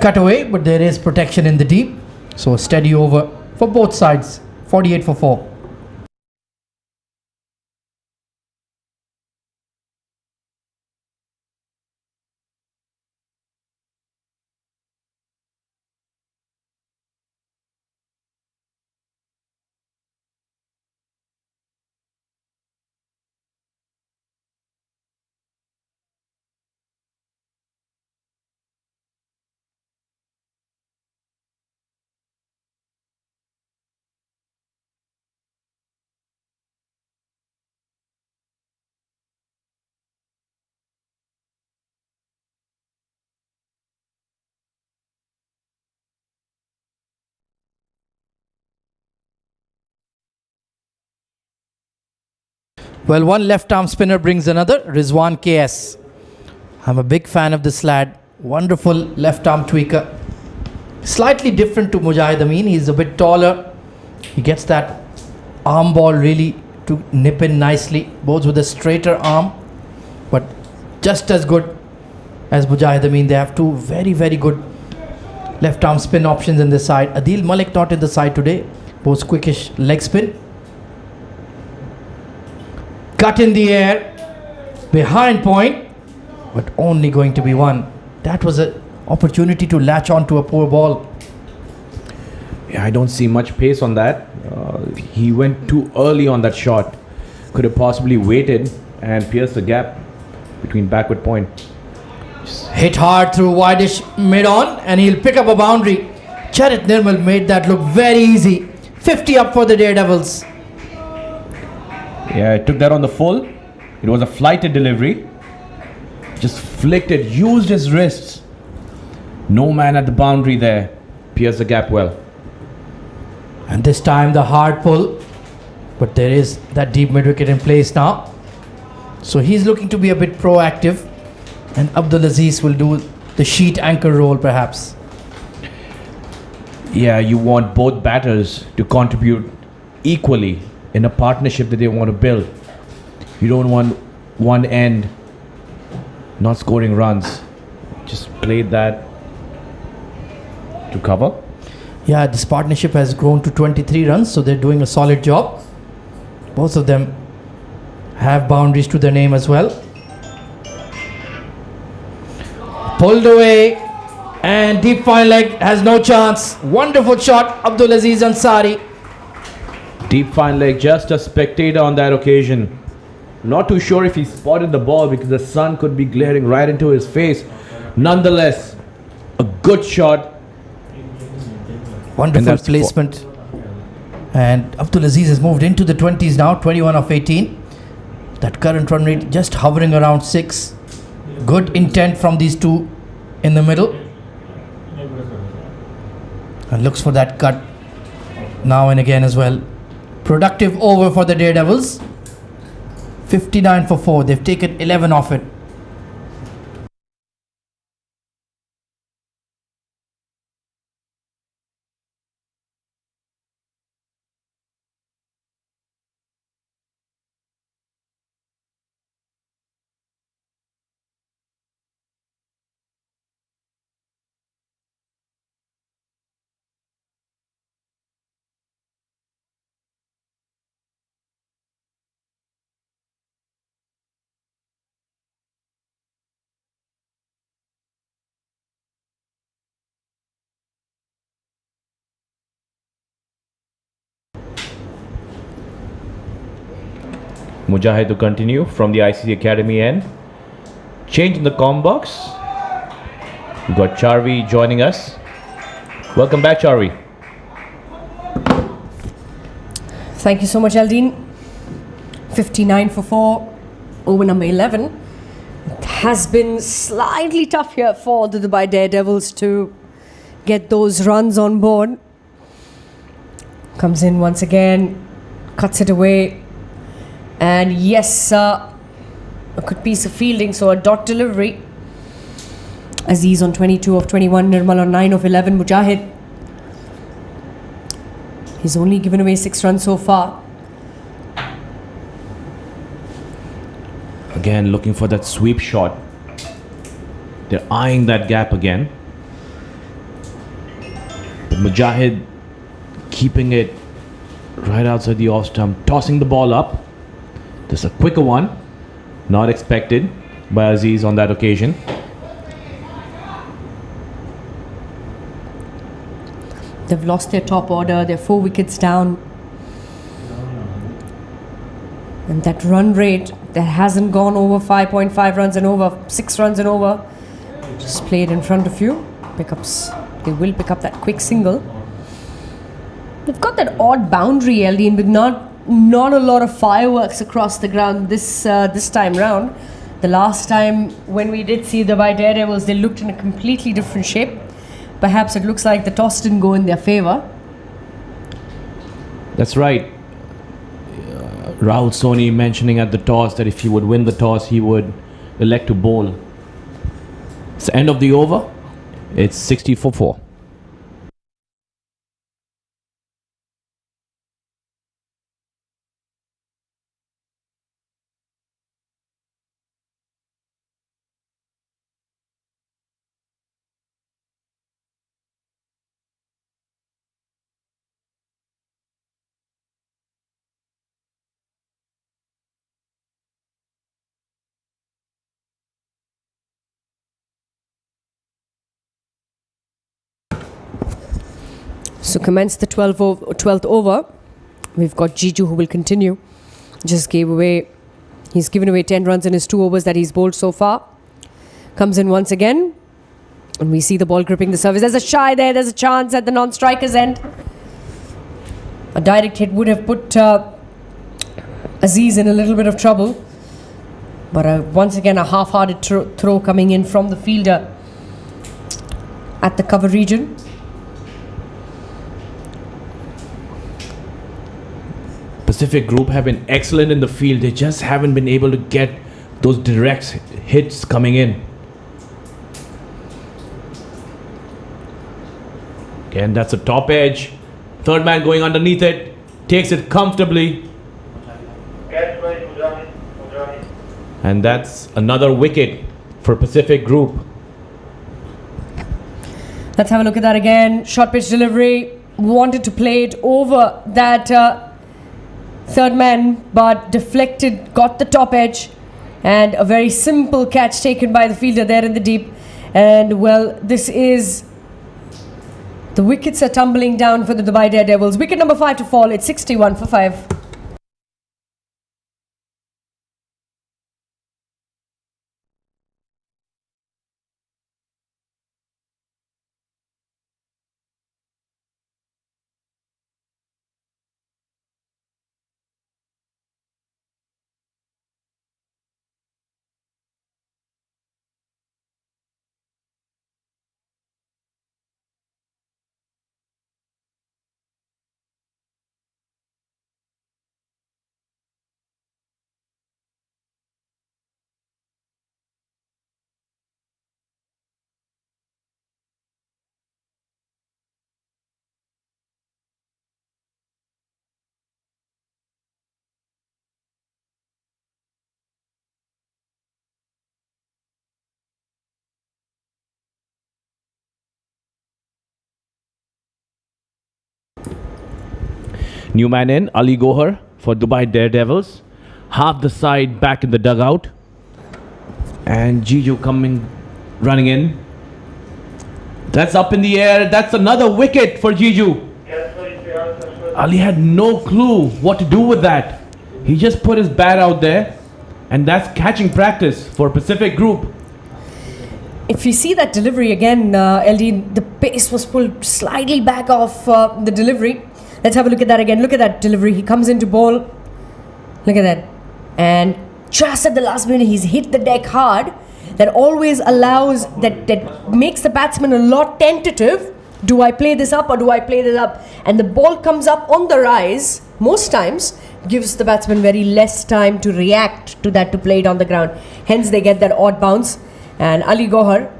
Cut away, but there is protection in the deep. So a steady over for both sides. 48 for 4. Well, one left arm spinner brings another. Rizwan KS. I'm a big fan of this lad. Wonderful left arm tweaker. Slightly different to Mujahid Amin. He's a bit taller. He gets that arm ball really to nip in nicely. Both with a straighter arm, but just as good as Mujahid Amin. They have 2 very, very good left arm spin options in this side. Adil Malik not in the side today. Both quickish leg spin. Cut in the air, behind point, but only going to be 1. That was an opportunity to latch on to a poor ball. Yeah, I don't see much pace on that. He went too early on that shot. Could have possibly waited and pierced the gap between backward point. Hit hard through wideish mid-on, and he'll pick up a boundary. Charit Nirmal made that look very easy. 50 up for the Daredevils. Yeah, took that on the full. It was a flighted delivery. Just flicked it, used his wrists. No man at the boundary there. Pierced the gap well. And this time the hard pull. But there is that deep mid-wicket in place now. So he's looking to be a bit proactive. And Abdulaziz will do the sheet anchor role perhaps. Yeah, you want both batters to contribute equally in a partnership that they want to build. You don't want one end not scoring runs. Just played that to cover. Yeah, this partnership has grown to 23 runs, so they're doing a solid job. Both of them have boundaries to their name as well. Pulled away, and deep fine leg has no chance. Wonderful shot, Abdulaziz Ansari. Deep fine leg, just a spectator on that occasion. Not too sure if he spotted the ball because the sun could be glaring right into his face. Nonetheless, a good shot. Wonderful placement. And Abdulaziz has moved into the 20s now, 21 of 18. That current run rate just hovering around 6. Good intent from these two in the middle. And looks for that cut now and again as well. Productive over for the Daredevils. 59 for 4. They've taken 11 off it. Mujahid to continue from the ICCA Academy end. Change in the comm box. We've got Charvi joining us. Welcome back, Charvi. Thank you so much, Aldin. 59 for 4, over number 11. It has been slightly tough here for the Dubai Daredevils to get those runs on board. Comes in once again, cuts it away. And yes, a good piece of fielding, so a dot delivery. Aziz on 22 of 21, Nirmal on 9 of 11, Mujahid. He's only given away 6 runs so far. Again, looking for that sweep shot. They're eyeing that gap again. But Mujahid keeping it right outside the off stump, tossing the ball up. Just a quicker one, not expected by Aziz on that occasion. They've lost their top order, they're 4 wickets down. And that run rate that hasn't gone over 5.5 runs and over, 6 runs and over, just played in front of you. Pickups, they will pick up that quick single. They've got that odd boundary, Eldin, with not a lot of fireworks across the ground this time round. The last time when we did see the Dubai Daredevils, they looked in a completely different shape. Perhaps it looks like the toss didn't go in their favour. That's right. Rahul Soni mentioning at the toss that if he would win the toss, he would elect to bowl. It's the end of the over. It's 60 for 4. So commence the 12th over. We've got Jiju who will continue. He's given away 10 runs in his 2 overs that he's bowled so far. Comes in once again. And we see the ball gripping the surface. There's a shy there. There's a chance at the non-striker's end. A direct hit would have put Aziz in a little bit of trouble. But once again, a half-hearted throw coming in from the fielder at the cover region. Pacific Group have been excellent in the field. They just haven't been able to get those direct hits coming in. Again, that's a top edge. Third man going underneath it. Takes it comfortably. And that's another wicket for Pacific Group. Let's have a look at that again. Short pitch delivery. Wanted to play it over that third man, but deflected, got the top edge, and a very simple catch taken by the fielder there in the deep. And well, this is, the wickets are tumbling down for the Dubai Daredevils. Wicket number 5 to fall. It's 61 for 5. New man in, Ali Gohar for Dubai Daredevils. Half the side back in the dugout. And Jiju coming, running in. That's up in the air. That's another wicket for Jiju. Ali had no clue what to do with that. He just put his bat out there, and that's catching practice for Pacific Group. If you see that delivery again, LD, the pace was pulled slightly back off the delivery. Let's have a look at that again. Look at that delivery. He comes into ball. Look at that. And just at the last minute, he's hit the deck hard. That always allows, that makes the batsman a lot tentative. Do I play this up or do I play this up? And the ball comes up on the rise, most times, gives the batsman very less time to react to that, to play it on the ground. Hence, they get that odd bounce. And Ali Gohar,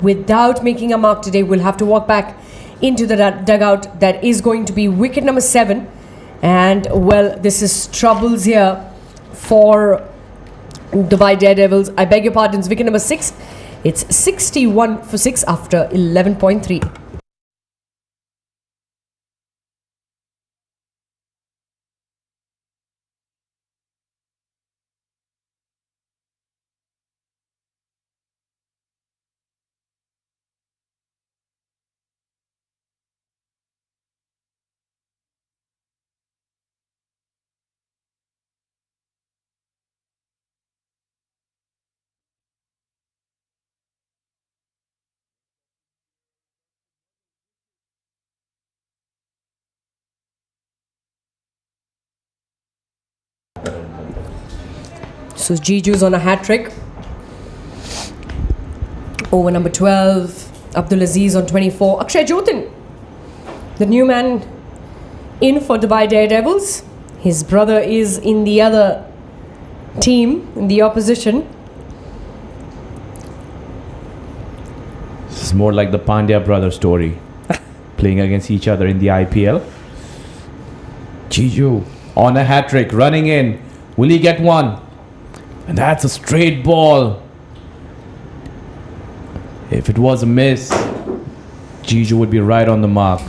without making a mark today, will have to walk back into the dugout. That is going to be wicket number 7. And, well, this is troubles here for Dubai Daredevils. I beg your pardon, it's wicket number 6. It's 61 for 6 after 11.3. So Jiju's on a hat-trick. Over number 12, Abdul Aziz on 24. Akshay Jotin, the new man in for Dubai Daredevils. His brother is in the other team, in the opposition. This is more like the Pandya brother story. Playing against each other in the IPL. Jiju on a hat-trick, running in. Will he get one? And that's a straight ball. If it was a miss, Jiju would be right on the mark.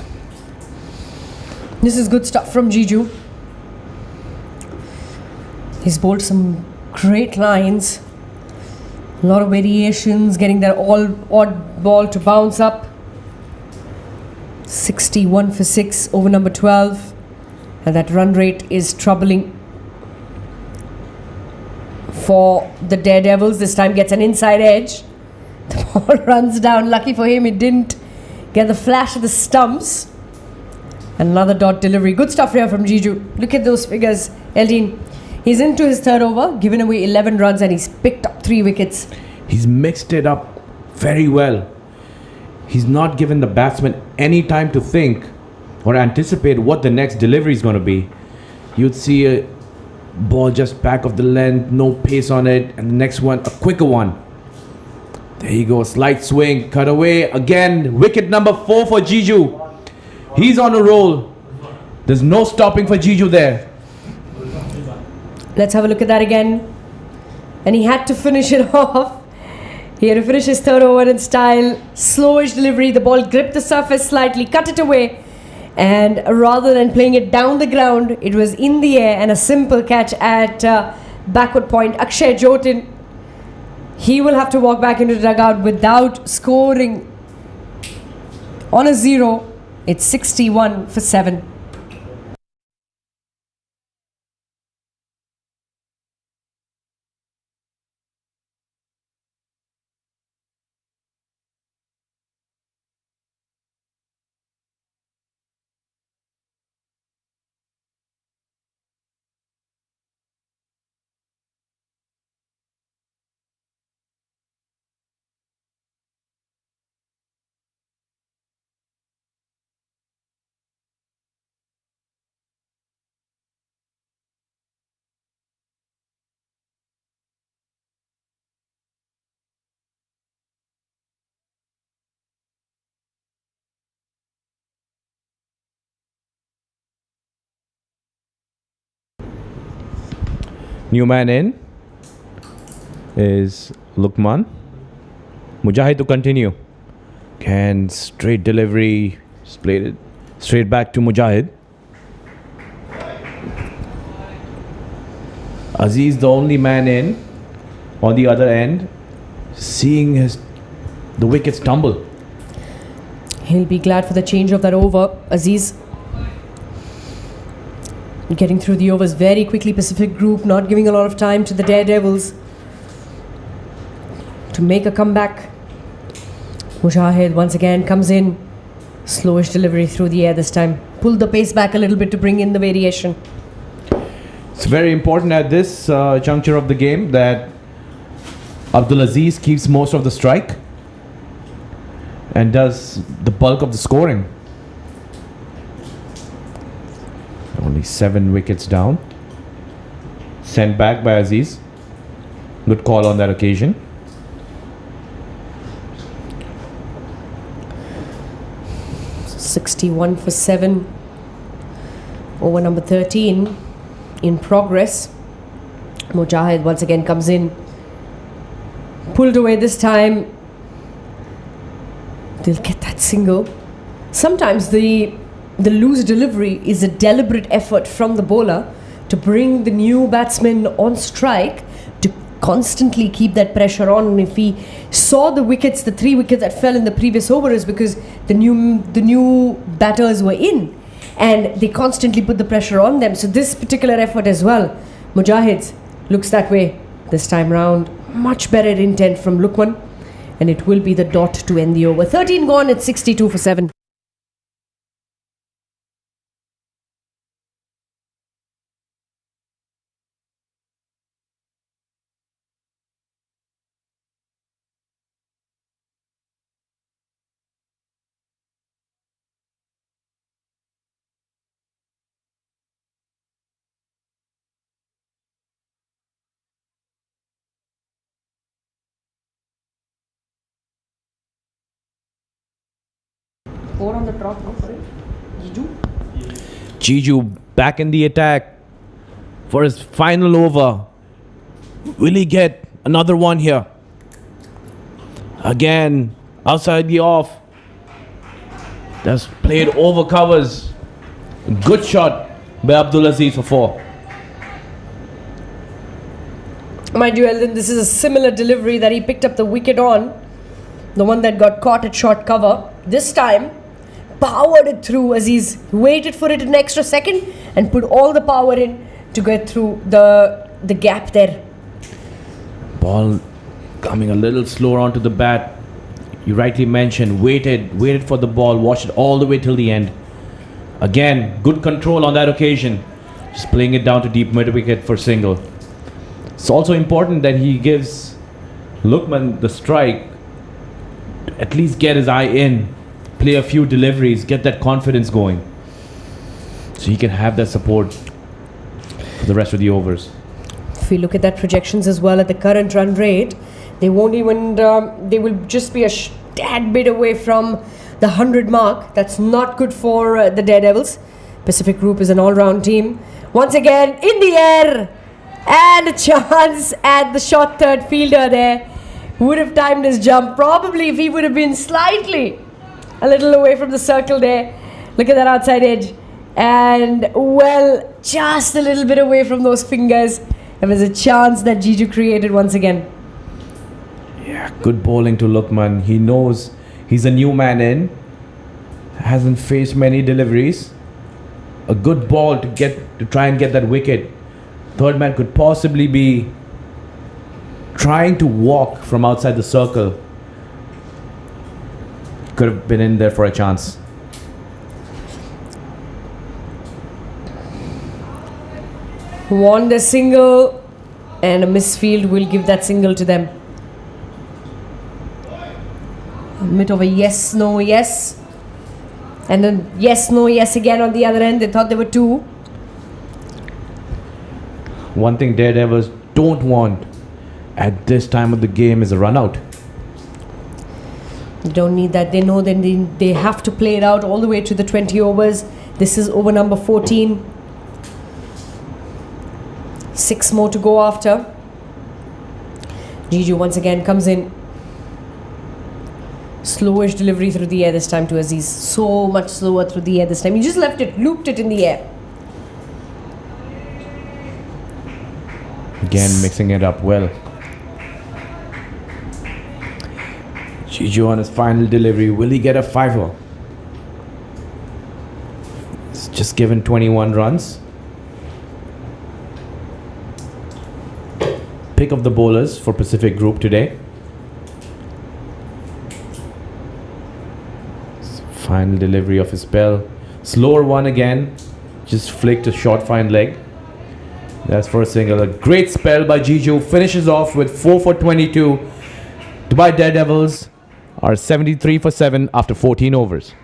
This is good stuff from Jiju. He's bowled some great lines. A lot of variations, getting that odd ball to bounce up. 61 for 6 over number 12. And that run rate is troubling for the Daredevils. This time gets an inside edge. The ball runs down. Lucky for him, it didn't get the flash of the stumps. Another dot delivery. Good stuff here from Jiju. Look at those figures, Eldin. He's into his third over, given away 11 runs, and he's picked up 3 wickets. He's mixed it up very well. He's not given the batsman any time to think or anticipate what the next delivery is going to be. You'd see a ball just back of the length, no pace on it, and the next one, a quicker one. There you go, slight swing, cut away. Again, wicket number 4 for Jiju. He's on a roll. There's no stopping for Jiju there. Let's have a look at that again. And he had to finish it off. He had to finish his third over in style. Slowish delivery. The ball gripped the surface slightly, cut it away. And rather than playing it down the ground, it was in the air and a simple catch at backward point. Akshay Jotin, he will have to walk back into the dugout without scoring on a 0. It's 61 for 7. New man in is Lukman. Mujahid to continue. Can straight delivery, split it straight back to Mujahid. Aziz, the only man in on the other end, seeing the wickets tumble. He'll be glad for the change of that over. Aziz getting through the overs very quickly. Pacific Group not giving a lot of time to the Daredevils to make a comeback. Mujahid once again comes in. Slowish delivery through the air this time. Pulled the pace back a little bit to bring in the variation. It's very important at this juncture of the game that Abdulaziz keeps most of the strike and does the bulk of the scoring. Only 7 wickets down. Sent back by Aziz. Good call on that occasion. .61 for 7. Over number 13 in progress. Mujahid once again comes in. Pulled away this time. They'll get that single. Sometimes the loose delivery is a deliberate effort from the bowler to bring the new batsman on strike to constantly keep that pressure on. And if he saw the wickets, the 3 wickets that fell in the previous over, is because the new batters were in and they constantly put the pressure on them. So this particular effort as well, Mujahid looks that way this time round. Much better intent from Lukman, and it will be the dot to end the over. 13 gone, it's 62 for 7. Four on the trot, no, sorry. Jiju back in the attack for his final over. Will he get another one here? Again, outside the off. That's played over covers. Good shot by Abdulaziz for 4. Mind you, Eldon, this is a similar delivery that he picked up the wicket on. The one that got caught at short cover. This time, powered it through. Aziz waited for it an extra second and put all the power in to get through the gap there. Ball coming a little slower onto the bat. You rightly mentioned, waited for the ball, watched it all the way till the end. Again, good control on that occasion. Just playing it down to deep mid wicket for single. It's also important that he gives Lukman the strike to at least get his eye in, play a few deliveries, get that confidence going, so he can have that support for the rest of the overs. If we look at that projections as well, at the current run rate, they won't even, they will just be a tad bit away from the 100 mark. That's not good for the Daredevils. Pacific Group is an all-round team. Once again, in the air, and a chance at the short third fielder there. Would have timed his jump, probably, if he would have been slightly a little away from the circle there. Look at that outside edge. And, well, just a little bit away from those fingers. There was a chance that Jiju created once again. Yeah, good bowling to Lukman. He knows he's a new man in. Hasn't faced many deliveries. A good ball to try and get that wicket. Third man could possibly be trying to walk from outside the circle. Could have been in there for a chance. Want a single, and a misfield will give that single to them. A bit of a yes, no, yes. And then yes, no, yes again on the other end. They thought there were 2. One thing Daredevils don't want at this time of the game is a run out. They don't need that. They know that they have to play it out all the way to the 20 overs. This is over number 14. 6 more to go after. Jiju once again comes in. Slowish delivery through the air this time to Aziz. So much slower through the air this time. He just left it, looped it in the air. Again, mixing it up well. Jiju on his final delivery. Will he get a fiver? It's just given 21 runs. Pick of the bowlers for Pacific Group today. Final delivery of his spell. Slower one again. Just flicked a short fine leg. That's for a single. A great spell by Jiju. Finishes off with 4 for 22. Dubai Daredevils are 73 for 7 after 14 overs.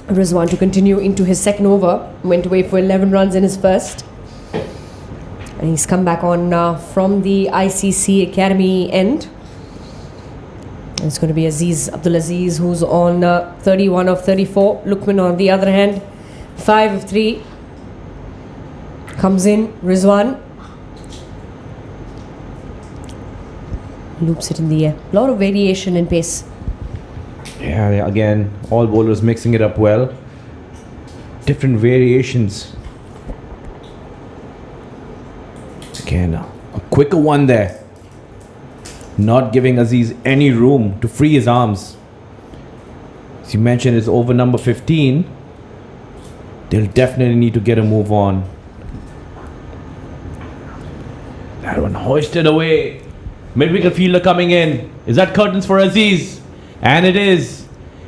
Rizwan to continue into his second over. Went away for 11 runs in his first. And he's come back on from the ICCA Academy end. It's going to be Abdulaziz who's on 31 of 34. Lukman on the other hand, 5 of 3. Comes in, Rizwan. Loops it in the air. A lot of variation in pace. Yeah, again, all bowlers mixing it up well. Different variations. Again, a quicker one there. Not giving Aziz any room to free his arms. As you mentioned, it's over number 15. They'll definitely need to get a move on. That one hoisted away. Mid-wicket fielder coming in. Is that curtains for Aziz? And it is.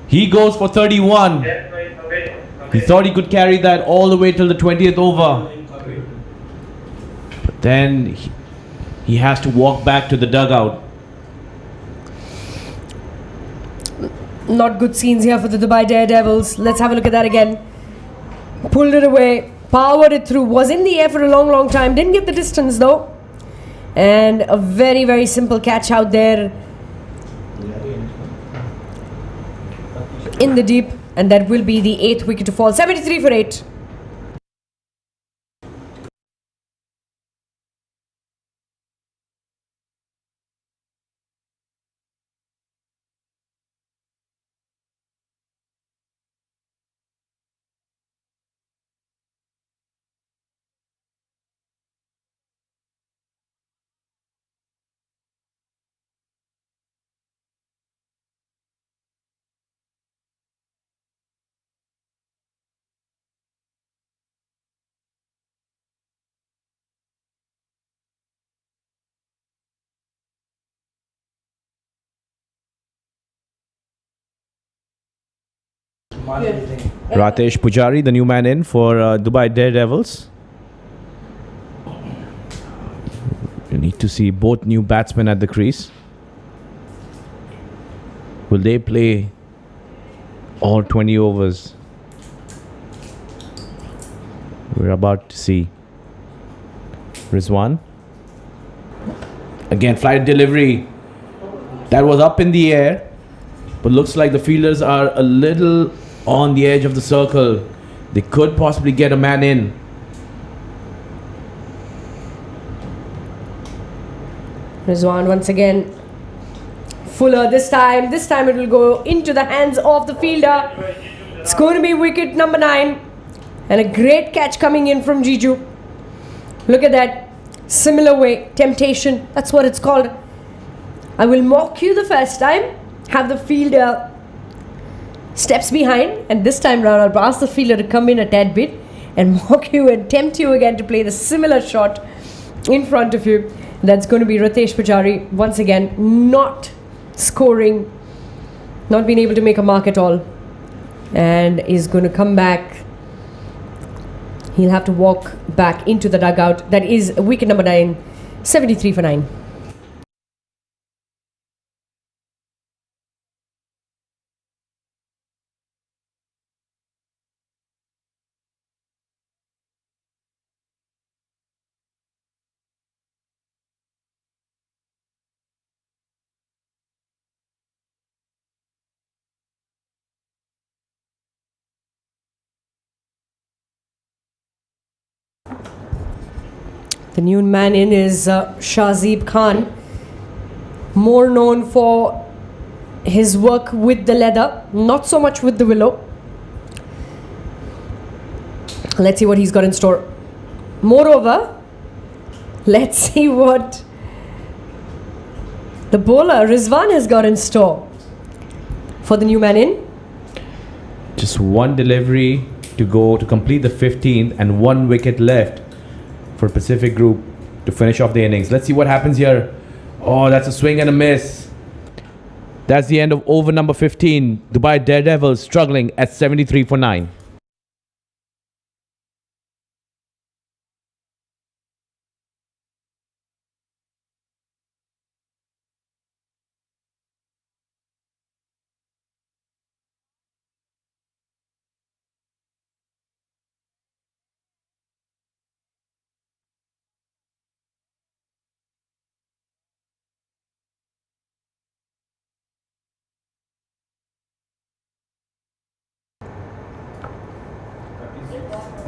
He goes for 31. He thought he could carry that all the way till the 20th over. But then he has to walk back to the dugout. Not good scenes here for the Dubai Daredevils. Let's have a look at that again. Pulled it away. Powered it through. Was in the air for a long time. Didn't get the distance though. And a very, very simple catch out there. In the deep, and that will be the 8th wicket to fall. 73 for 8. Ratesh Pujari, the new man in for Dubai Daredevils. You need to see both new batsmen at the crease. Will they play all 20 overs? We're about to see. Rizwan. Again, flight delivery. That was up in the air, but looks like the fielders are a little on the edge of the circle. They could possibly get a man in. Rizwan once again. Fuller this time. This time it will go into the hands of the fielder. It's going to be wicket number 9. And a great catch coming in from Jiju. Look at that. Similar way. Temptation. That's what it's called. I will mock you the first time. Have the fielder steps behind. And this time round I'll ask the fielder to come in a tad bit. And mock you and tempt you again to play the similar shot in front of you. That's going to be Ratesh Pujari. Once again, not scoring. Not being able to make a mark at all. And is going to come back. He'll have to walk back into the dugout. That is wicket number 9. 73 for 9. The new man in is Shahzeeb Khan, more known for his work with the leather, not so much with the willow. Let's see what he's got in store. Moreover, let's see what the bowler Rizwan has got in store for the new man in. Just one delivery to go to complete the 15th and 1 wicket left for Pacific Group to finish off the innings. Let's see what happens here. Oh, that's a swing and a miss. That's the end of over number 15. Dubai Daredevils struggling at 73 for 9.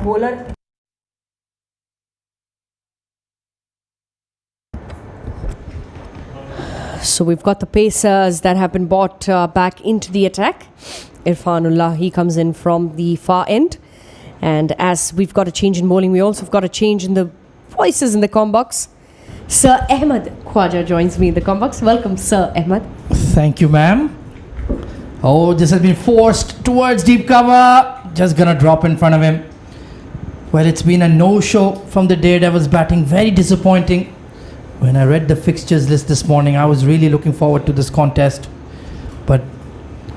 Bowler. So we've got the pacers that have been brought back into the attack. Irfanullah, he comes in from the far end. And as we've got a change in bowling, we also have got a change in the voices in the comm box. Sir Ahmed Khwaja joins me in the comm box. Welcome, Sir Ahmed. Thank you, ma'am. Oh, this has been forced towards deep cover. Just gonna drop in front of him. Well, it's been a no-show from the Daredevils batting. Very disappointing. When I read the fixtures list this morning, I was really looking forward to this contest. But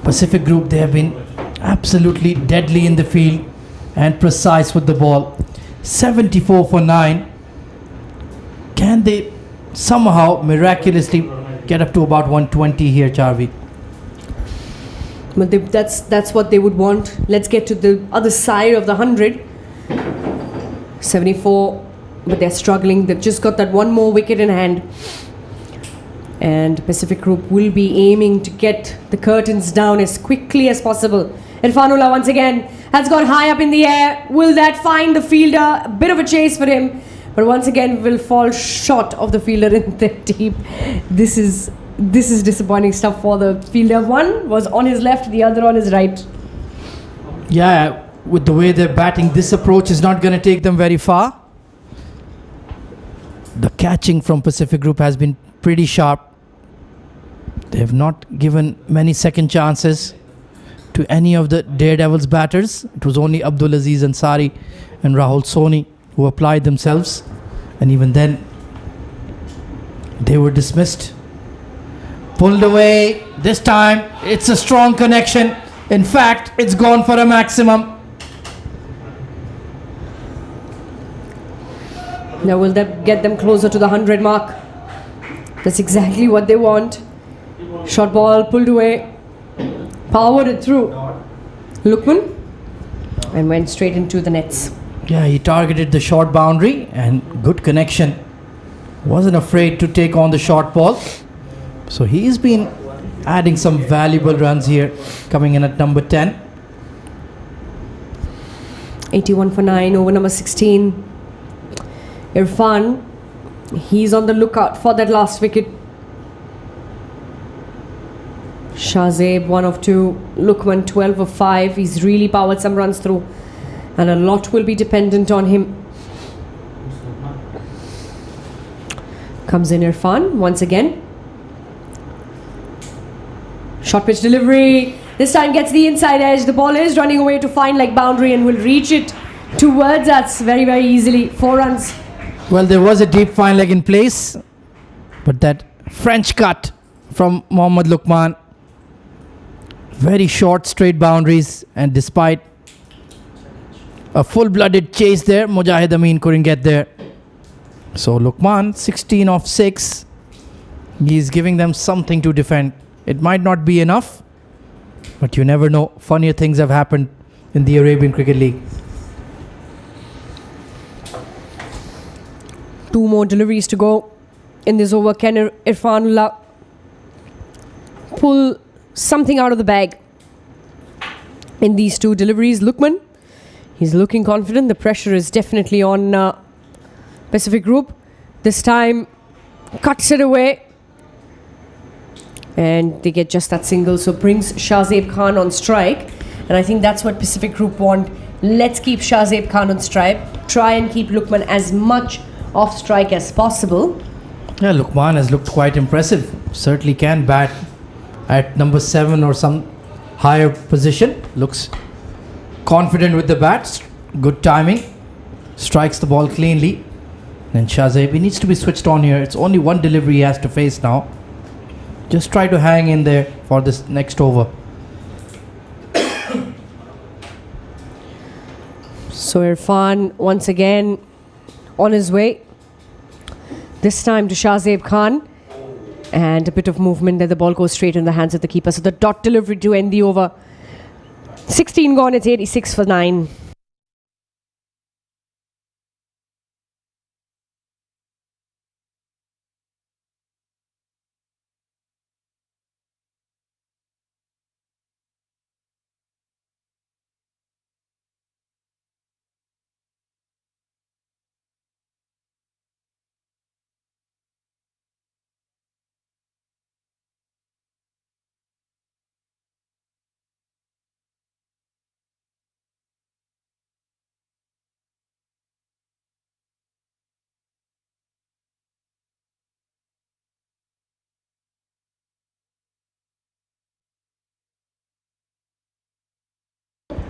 Pacific Group, they have been absolutely deadly in the field and precise with the ball. 74 for 9. Can they somehow miraculously get up to about 120 here, Charvi? But that's what they would want. Let's get to the other side of the 100. 74, but they're struggling. They've just got that one more wicket in hand. And Pacific Group will be aiming to get the curtains down as quickly as possible. Irfanullah once again has gone high up in the air. Will that find the fielder? A bit of a chase for him, but once again will fall short of the fielder in the deep. This is disappointing stuff for the fielder. One was on his left, the other on his right. Yeah, with the way they're batting, this approach is not going to take them very far. The catching from Pacific Group has been pretty sharp. They have not given many second chances to any of the Daredevils batters. It was only Abdul Aziz Ansari and Rahul Soni who applied themselves, and even then they were dismissed. Pulled away. This time it's a strong connection. In fact, it's gone for a maximum. Now will that get them closer to the 100 mark? That's exactly what they want. Short ball pulled away, powered it through Lukman and went straight into the nets. Yeah, he targeted the short boundary and good connection. Wasn't afraid to take on the short ball. So he's been adding some valuable runs here, coming in at number 10. 81 for 9 over number 16. Irfan, he's on the lookout for that last wicket. Shahzeeb 1 of 2, Lukman 12 of 5. He's really powered some runs through, and a lot will be dependent on him. Comes in Irfan once again. Short pitch delivery. This time gets the inside edge. The ball is running away to fine leg boundary and will reach it towards us very, very easily. 4 runs. Well, there was a deep fine leg in place, but that French cut from Mohammad Lukman, very short straight boundaries, and despite a full-blooded chase there, Mujahid Amin couldn't get there. So Lukman, 16 of 6, he's giving them something to defend. It might not be enough, but you never know. Funnier things have happened in the Arabian Cricket League. 2 more deliveries to go in this over. Can Irfanullah pull something out of the bag in these 2 deliveries? Lukman, he's looking confident. The pressure is definitely on Pacific Group. This time cuts it away. And they get just that single, so brings Shahzeb Khan on strike. And I think that's what Pacific Group want. Let's keep Shahzeb Khan on strike. Try and keep Lukman as much off strike as possible. Yeah, Lukman has looked quite impressive. Certainly can bat at number 7 or some higher position. Looks confident with the bats. Good timing. Strikes the ball cleanly. And Shahzeb, he needs to be switched on here. It's only one delivery he has to face now. Just try to hang in there for this next over. So Irfan once again on his way. This time to Shahzeb Khan. And a bit of movement there. The ball goes straight in the hands of the keeper. So the dot delivery to end the over. 16 gone, it's 86 for 9.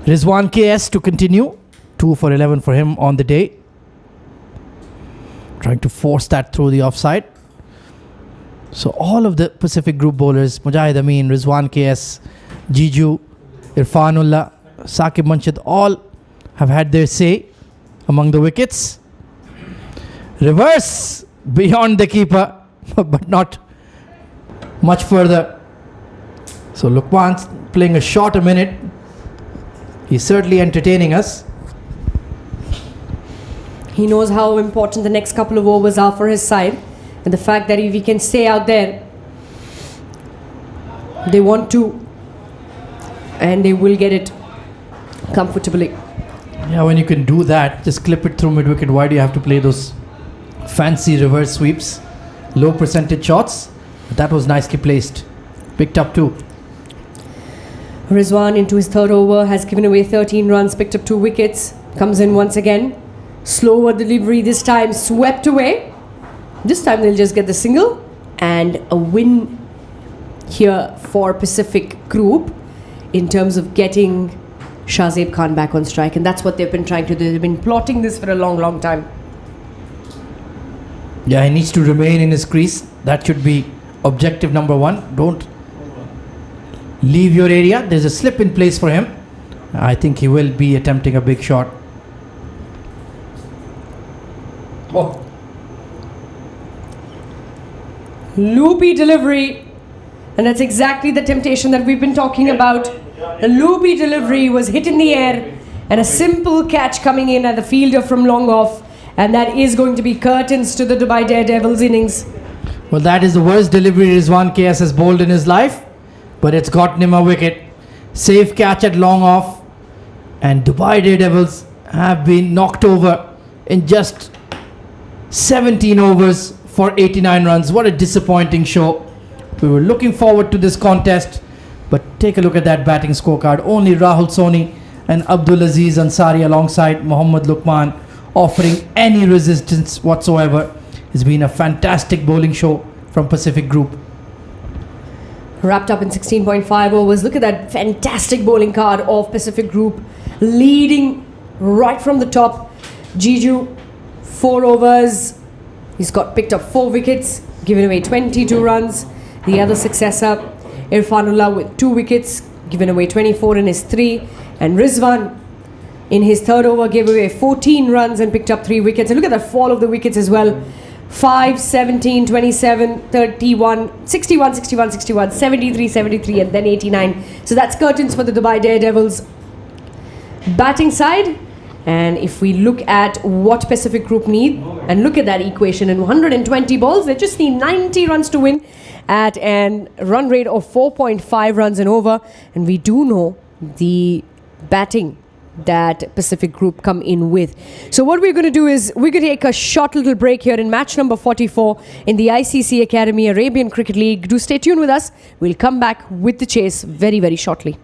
Rizwan KS to continue. 2 for 11 for him on the day. Trying to force that through the offside. So all of the Pacific Group bowlers, Mujahid Amin, Rizwan KS, Jiju, Irfanullah, Saqib Munshid, all have had their say among the wickets. Reverse beyond the keeper, but not much further. So Lukman's playing a short a minute. He's certainly entertaining us. He knows how important the next couple of overs are for his side. And the fact that if he can stay out there, they want to. And they will get it comfortably. Yeah, when you can do that, just clip it through mid-wicket. Why do you have to play those fancy reverse sweeps? Low percentage shots. But that was nicely placed. Picked up 2. Rizwan into his third over has given away 13 runs, picked up 2 wickets. Comes in once again. Slower delivery this time, swept away. This time they'll just get the single. And a win here for Pacific Group in terms of getting Shahzeb Khan back on strike. And that's what they've been trying to do. They've been plotting this for a long, long time. Yeah, he needs to remain in his crease. That should be objective number 1. Don't leave your area. There's a slip in place for him. I think he will be attempting a big shot. Oh. Loopy delivery. And that's exactly the temptation that we've been talking about. A loopy delivery was hit in the air. And a simple catch coming in at the fielder from long off. And that is going to be curtains to the Dubai Daredevils innings. Well, that is the worst delivery Rizwan KS has bowled in his life. But it's gotten him a wicket. Safe catch at long off. And Dubai Daredevils have been knocked over in just 17 overs for 89 runs. What a disappointing show. We were looking forward to this contest. But take a look at that batting scorecard. Only Rahul Soni and Abdul Aziz Ansari alongside Mohammad Lukman offering any resistance whatsoever. It's been a fantastic bowling show from Pacific Group. Wrapped up in 16.5 overs. Look at that fantastic bowling card of Pacific Group. Leading right from the top. Jiju, 4 overs. He's got picked up 4 wickets. Given away 22 runs. The other successor, Irfanullah, with 2 wickets. Given away 24 in his 3. And Rizwan, in his third over, gave away 14 runs and picked up 3 wickets. And look at that fall of the wickets as well. 5, 17, 27, 31, 61, 61, 61, 73, 73 and then 89. So that's curtains for the Dubai Daredevils batting side. And if we look at what Pacific Group need and look at that equation, in 120 balls, they just need 90 runs to win at a run rate of 4.5 runs and over. And we do know the batting that Pacific group come in with. So what we're going to do is we're going to take a short little break here in match number 44 in the ICCA Academy Arabian Cricket League. Do stay tuned with us. We'll come back with the chase very, very shortly.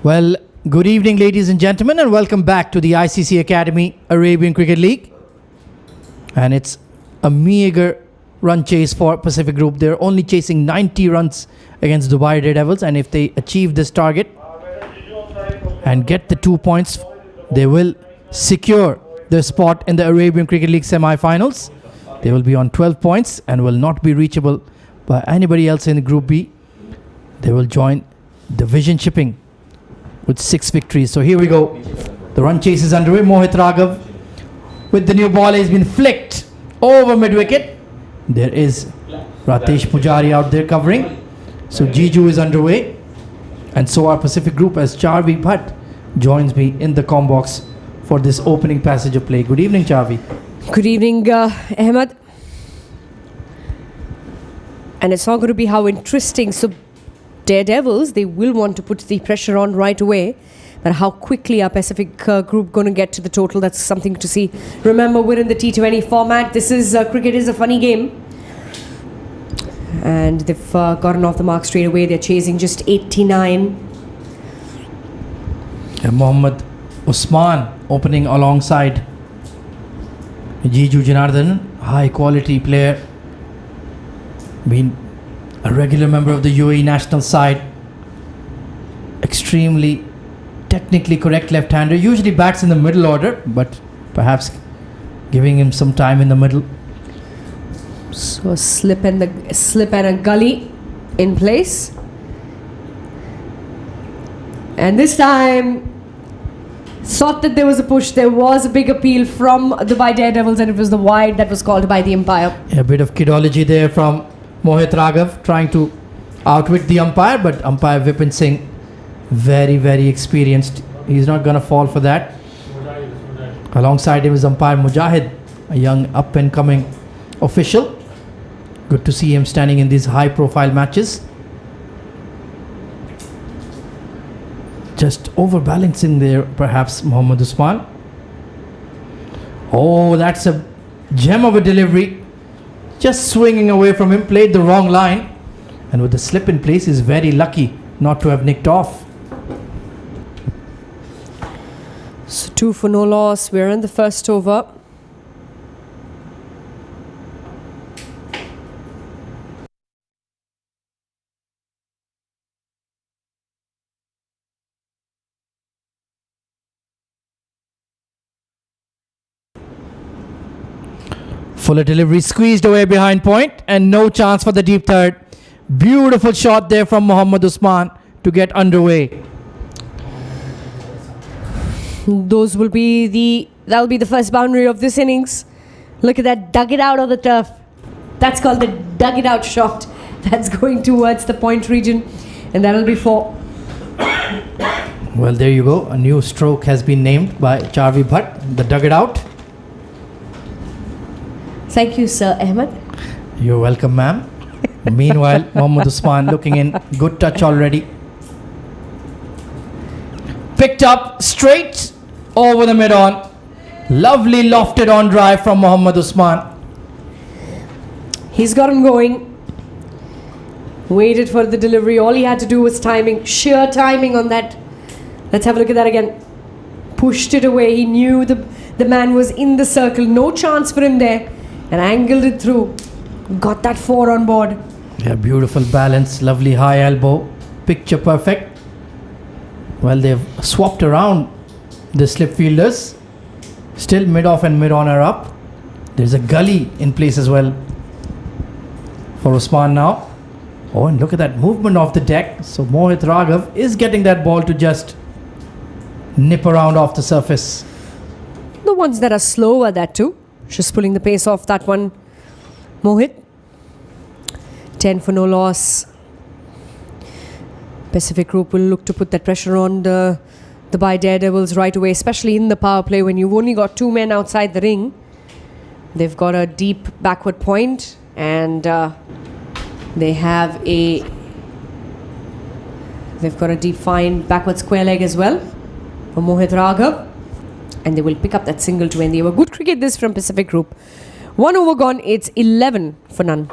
Well, good evening, ladies and gentlemen, and welcome back to the ICCA Academy Arabian Cricket League. And it's a meager run chase for Pacific Group. They're only chasing 90 runs against Dubai Daredevils, and if they achieve this target and get the 2 points, they will secure their spot in the Arabian Cricket League semi-finals. They will be on 12 points and will not be reachable by anybody else in Group B. They will join division shipping with 6 victories. So here we go. The run chase is underway. Mohit Raghav with the new ball has been flicked over mid-wicket. There is Ratesh Pujari out there covering. So Jiju is underway. And so our Pacific Group as Charvi Bhatt joins me in the comm box for this opening passage of play. Good evening, Charvi. Good evening, Ahmed. And it's not going to be how interesting. So Daredevils, they will want to put the pressure on right away. But how quickly our Pacific Group going to get to the total, that's something to see. Remember, we're in the T20 format. This is cricket is a funny game. And they've gotten off the mark straight away. They're chasing just 89. And Mohammad Usman opening alongside Jiju Janardhan, high quality player, been a regular member of the UAE national side, extremely technically correct left-hander, usually bats in the middle order, but perhaps giving him some time in the middle. So a slip and a gully in place. And this time thought that there was a push. There was a big appeal from the Dubai Daredevils, and it was the wide that was called by the umpire. A bit of kidology there from Mohit Raghav trying to outwit the umpire, but umpire Vipin Singh, very, very experienced. He's not going to fall for that. Alongside him is umpire Mujahid, a young up-and-coming official. Good to see him standing in these high-profile matches. Just overbalancing there, perhaps, Mohammad Usman. Oh, that's a gem of a delivery. Just swinging away from him, played the wrong line. And with the slip in place, he's very lucky not to have nicked off. So 2 for no loss. We're in the first over. Fuller delivery squeezed away behind point and no chance for the deep third. Beautiful shot there from Mohammad Usman to get underway. That'll be the first boundary of this innings. Look at that, dug it out of the turf. That's called the dug it out shot. That's going towards the point region, and that'll be 4. Well, there you go. A new stroke has been named by Charvi Bhatt, the dug it out. Thank you, Sir Ahmed. You're welcome, ma'am. Meanwhile, Mohammad Usman looking in. Good touch already. Picked up straight over the mid-on. Lovely lofted on drive from Mohammad Usman. He's got him going. Waited for the delivery. All he had to do was timing. Sheer timing on that. Let's have a look at that again. Pushed it away. He knew the man was in the circle. No chance for him there. And angled it through. Got that 4 on board. Yeah, beautiful balance. Lovely high elbow. Picture perfect. Well, they've swapped around the slip fielders. Still mid-off and mid-on are up. There's a gully in place as well for Usman now. Oh, and look at that movement off the deck. So Mohit Raghav is getting that ball to just nip around off the surface. The ones that are slow are that too. Just pulling the pace off that one. Mohit. 10 for no loss. Pacific Group will look to put that pressure on the Dubai Daredevils right away, especially in the power play when you've only got 2 men outside the ring. They've got a deep backward point, and they've got a deep fine backward square leg as well for Mohit Raghav. And they will pick up that single to end the over. Good cricket this from Pacific Group. 1 over gone, it's 11 for none.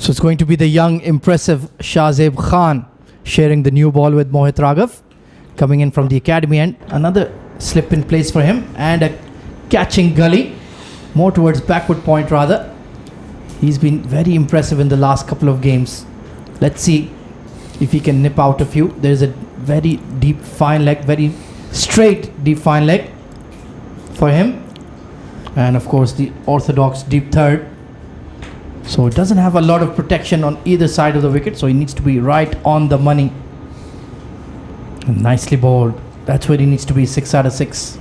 So it's going to be the young, impressive Shahzeb Khan sharing the new ball with Mohit Raghav. Coming in from the academy end. Another slip in place for him. And a catching gully. More towards backward point rather. He's been very impressive in the last couple of games. Let's see if he can nip out a few. There's a very deep fine leg. Very straight deep fine leg for him. And of course the orthodox deep third. So it doesn't have a lot of protection on either side of the wicket, so he needs to be right on the money. And nicely bowled. That's where he needs to be, 6 out of 6.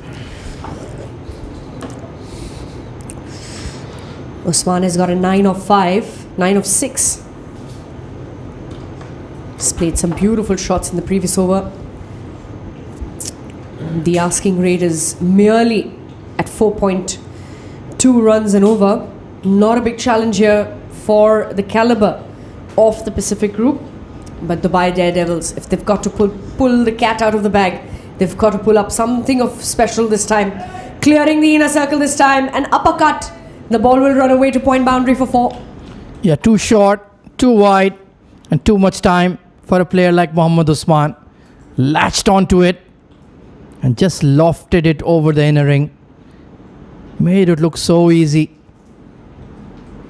Usman has got a 9 of 5, 9 of 6. He's played some beautiful shots in the previous over. The asking rate is merely at 4.2 runs and over. Not a big challenge here for the caliber of the Pacific Group. But Dubai Daredevils, if they've got to pull the cat out of the bag, they've got to pull up something of special this time. Clearing the inner circle this time. An uppercut. The ball will run away to point boundary for 4. Yeah, too short, too wide, and too much time for a player like Mohammad Usman. Latched onto it and just lofted it over the inner ring. Made it look so easy.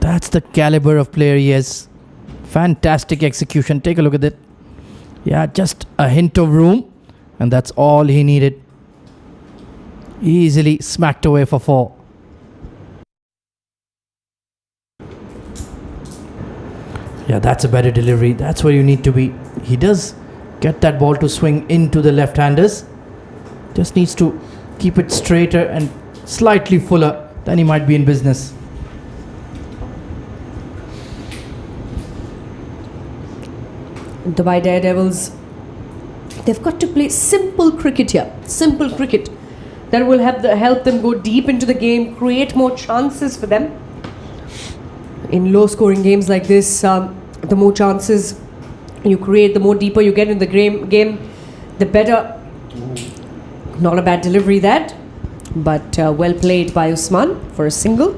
That's the caliber of player he is. Fantastic execution. Take a look at it. Yeah, just a hint of room, and that's all he needed. Easily smacked away for 4. Yeah, that's a better delivery. That's where you need to be. He does get that ball to swing into the left-handers. Just needs to keep it straighter and slightly fuller. Then he might be in business. Dubai Daredevils, they've got to play simple cricket here. Simple cricket that will help them go deep into the game, create more chances for them. In low-scoring games like this, the more chances you create, the more deeper you get in the game, the better. Not a bad delivery that, but well played by Usman for a single.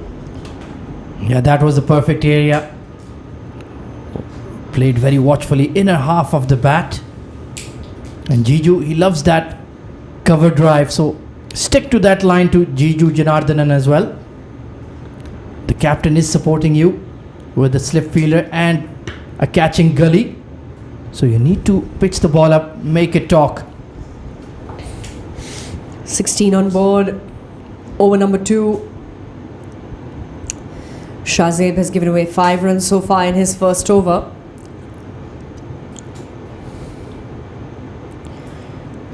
Yeah, that was the perfect area. Played very watchfully, inner half of the bat. And Jiju, he loves that cover drive, so stick to that line to Jiju Janardhanan as well. The captain is supporting you with a slip fielder and a catching gully. So you need to pitch the ball up, make it talk. 16 on board. Over number 2. Shahzeb has given away 5 runs so far in his first over.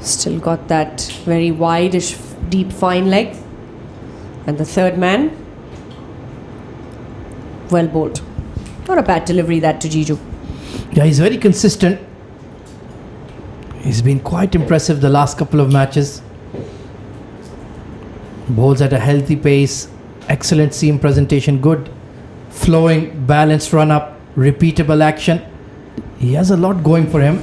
Still got that very wide-ish, deep, fine leg. And the third man, well bowled. Not a bad delivery that to Jiju. Yeah, he's very consistent. He's been quite impressive the last couple of matches. Bowls at a healthy pace, excellent seam presentation, good flowing, balanced run-up, repeatable action. He has a lot going for him,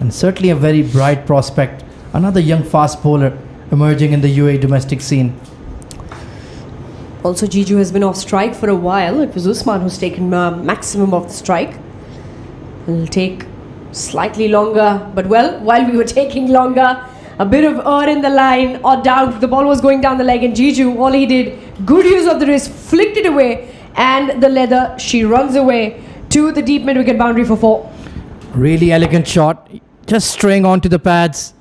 and certainly a very bright prospect. Another young fast bowler emerging in the UAE domestic scene. Also, Jiju has been off strike for a while. It was Usman who's taken maximum of the strike. It'll take slightly longer, but well, while we were taking longer, a bit of err in the line or down. The ball was going down the leg, and Jiju, all he did, good use of the wrist, flicked it away, and the leather, she runs away to the deep mid-wicket boundary for 4. Really elegant shot, just straying onto the pads.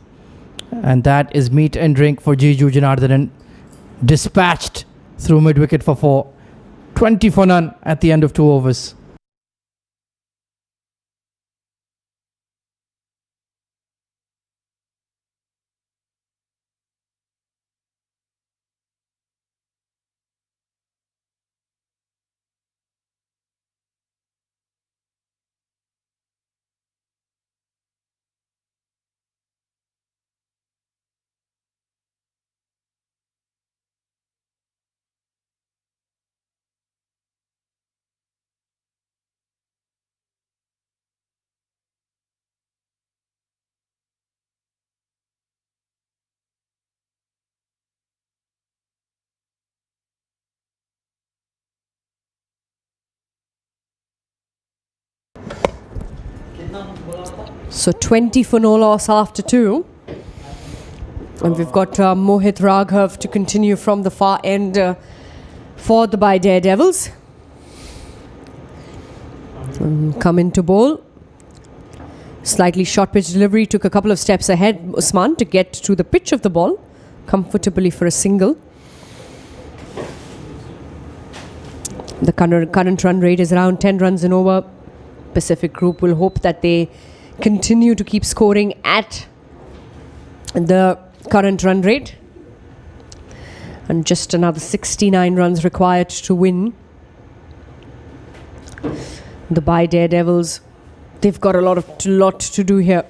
And that is meat and drink for Jiju Janardhanan. Dispatched through mid-wicket for 4. 20 for none at the end of 2 overs. So 20 for no loss after 2. And we've got Mohit Raghav to continue from the far end for the Dubai Daredevils. Come into bowl. Slightly short pitch delivery, took a couple of steps ahead, Usman, to get to the pitch of the ball comfortably for a single. The current run rate is around 10 runs and over. Pacific Group will hope that they continue to keep scoring at the current run rate. And just another 69 runs required to win. The Dubai Daredevils, they've got a lot to do here.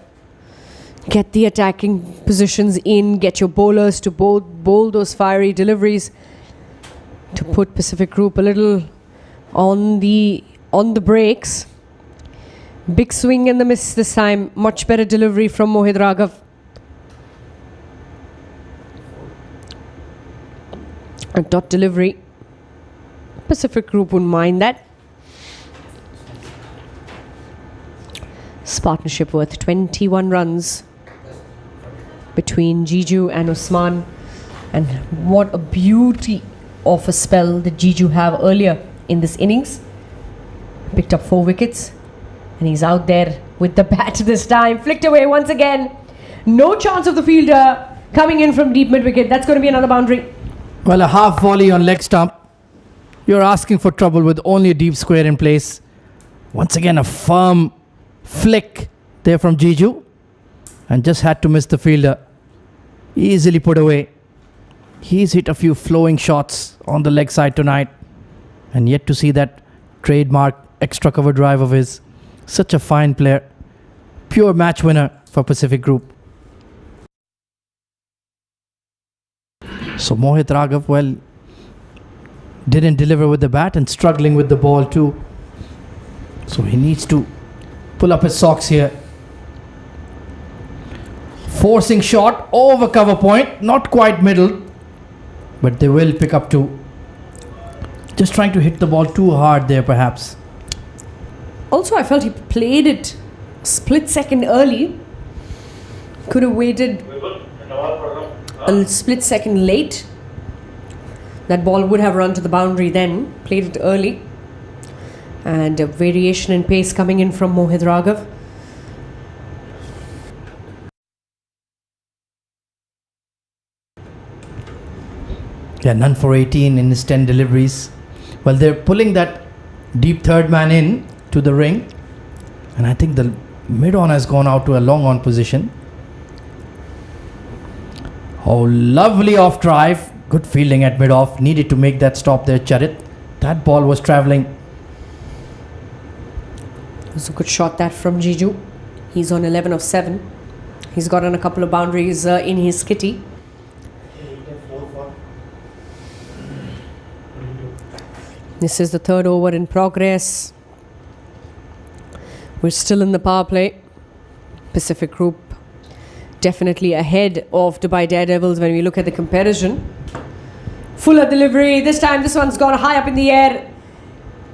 Get the attacking positions in, get your bowlers to bowl those fiery deliveries to put Pacific Group a little on the brakes. Big swing and the miss this time. Much better delivery from Mohit Raghav. A dot delivery. Pacific Group wouldn't mind that. This partnership worth 21 runs between Jiju and Usman. And what a beauty of a spell did Jiju have earlier in this innings. Picked up 4 wickets. And he's out there with the bat this time. Flicked away once again. No chance of the fielder coming in from deep mid-wicket. That's going to be another boundary. Well, a half volley on leg stump. You're asking for trouble with only a deep square in place. Once again, a firm flick there from Jiju. And just had to miss the fielder. Easily put away. He's hit a few flowing shots on the leg side tonight. And yet to see that trademark extra cover drive of his. Such a fine player. Pure match winner for Pacific Group. So Mohit Raghav, well, didn't deliver with the bat and struggling with the ball too. So he needs to pull up his socks here. Forcing shot over cover point. Not quite middle. But they will pick up 2. Just trying to hit the ball too hard there perhaps. Also, I felt he played it split second early. Could have waited a split second late. That ball would have run to the boundary then. Played it early. And a variation in pace coming in from Mohit Raghav. Yeah, none for 18 in his 10 deliveries. Well, they're pulling that deep third man in to the ring, and I think the mid-on has gone out to a long-on position. Oh, lovely off drive. Good fielding at mid-off. Needed to make that stop there, Charit. That ball was travelling. It was a good shot that from Jiju. He's on 11 of 7. He's gotten a couple of boundaries in his kitty. This is the 3rd over in progress. We're still in the power play. Pacific Group definitely ahead of Dubai Daredevils when we look at the comparison. Fuller delivery. This time this one's gone high up in the air.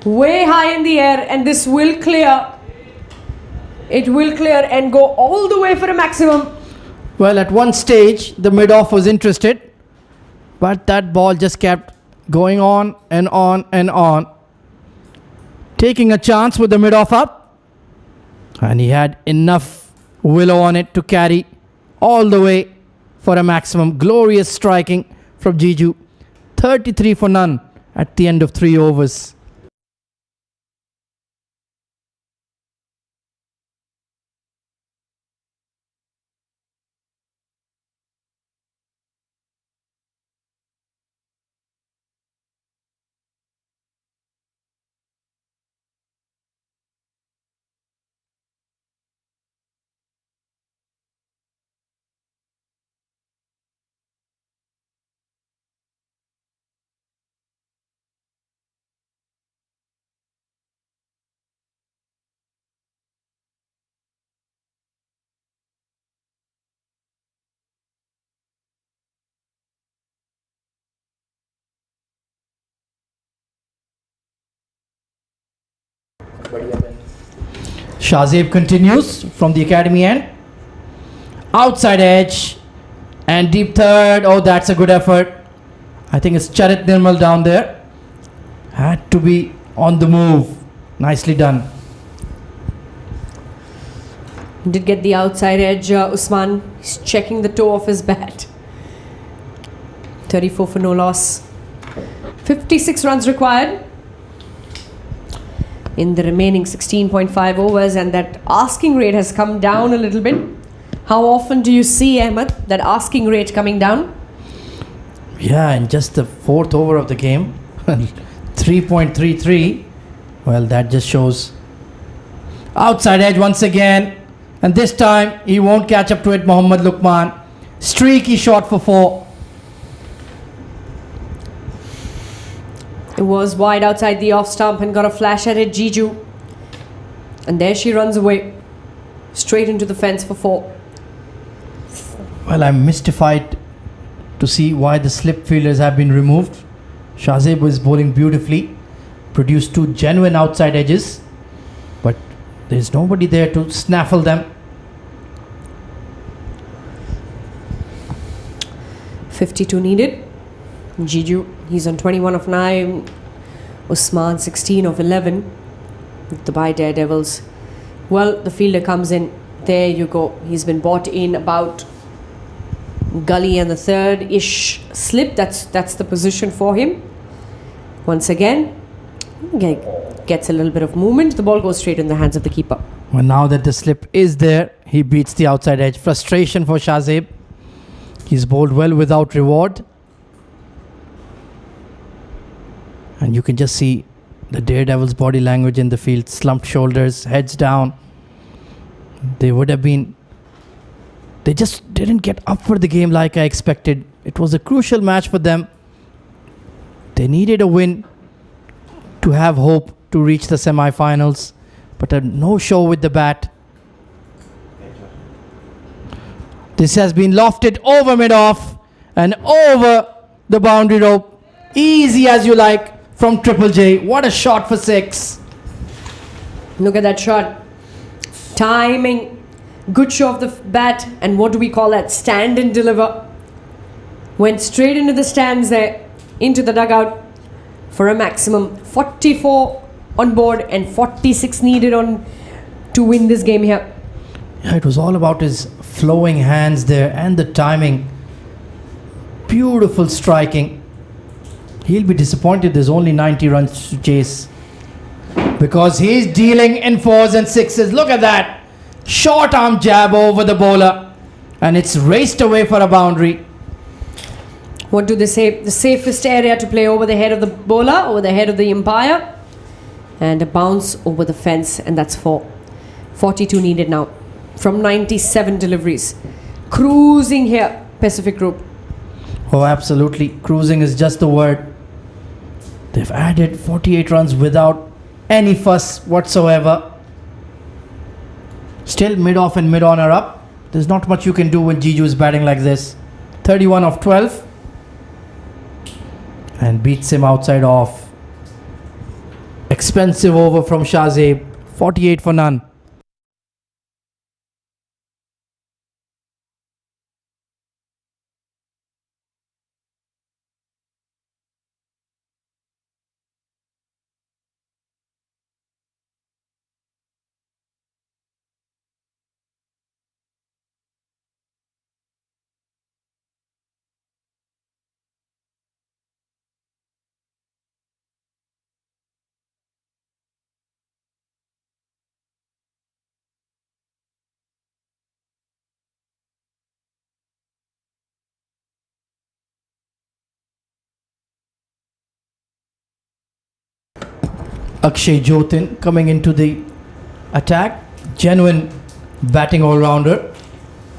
Way high in the air, and this will clear. It will clear and go all the way for a maximum. Well, at one stage the mid-off was interested, but that ball just kept going on and on and on. Taking a chance with the mid-off up. And he had enough willow on it to carry all the way for a maximum. Glorious striking from Jiju. 33 for none at the end of 3 overs. Shahzeb continues from the academy end. Outside edge and deep third. Oh, that's a good effort. I think it's Charit Nirmal down there. Had to be on the move. Nicely done. Did get the outside edge, Usman. He's checking the toe of his bat. 34 for no loss. 56 runs required in the remaining 16.5 overs, and that asking rate has come down a little bit. How often do you see, Ahmed, that asking rate coming down? Yeah, in just the fourth over of the game, 3.33. Well, that just shows. Outside edge once again, and this time he won't catch up to it. Mohammad Lukman, streaky shot for 4. It was wide outside the off stump and got a flash at it, Jiju. And there she runs away, straight into the fence for 4. Well, I'm mystified to see why the slip fielders have been removed. Shahzeb was bowling beautifully, produced 2 genuine outside edges, but there's nobody there to snaffle them. 52 needed. Jiju, he's on 21 of 9. Usman 16 of 11. The Dubai Daredevils. Well, the fielder comes in. There you go. He's been bought in about gully and the third-ish slip. That's the position for him. Once again, gets a little bit of movement. The ball goes straight in the hands of the keeper. Well, now that the slip is there, he beats the outside edge. Frustration for Shahzeb. He's bowled well without reward. And you can just see the Daredevil's body language in the field. Slumped shoulders, heads down. They just didn't get up for the game like I expected. It was a crucial match for them. They needed a win to have hope to reach the semi-finals. But a no-show with the bat. This has been lofted over mid-off and over the boundary rope. Easy as you like from Triple J. What a shot for 6. Look at that shot. Timing. Good show of the bat. And what do we call that? Stand and deliver. Went straight into the stands there. Into the dugout for a maximum 44 on board and 46 needed on to win this game here. Yeah, it was all about his flowing hands there and the timing. Beautiful striking. He'll be disappointed there's only 90 runs to chase, because he's dealing in 4s and 6s. Look at that. Short arm jab over the bowler, and it's raced away for a boundary. What do they say? The safest area to play over the head of the bowler, over the head of the umpire. And a bounce over the fence, and that's 4. 42 needed now from 97 deliveries. Cruising here, Pacific Group. Oh, absolutely. Cruising is just the word. They've added 48 runs without any fuss whatsoever. Still mid-off and mid-on are up. There's not much you can do when Jiju is batting like this. 31 of 12. And beats him outside off. Expensive over from Shahzeb. 48 for none. Akshay Jotin coming into the attack. Genuine batting all-rounder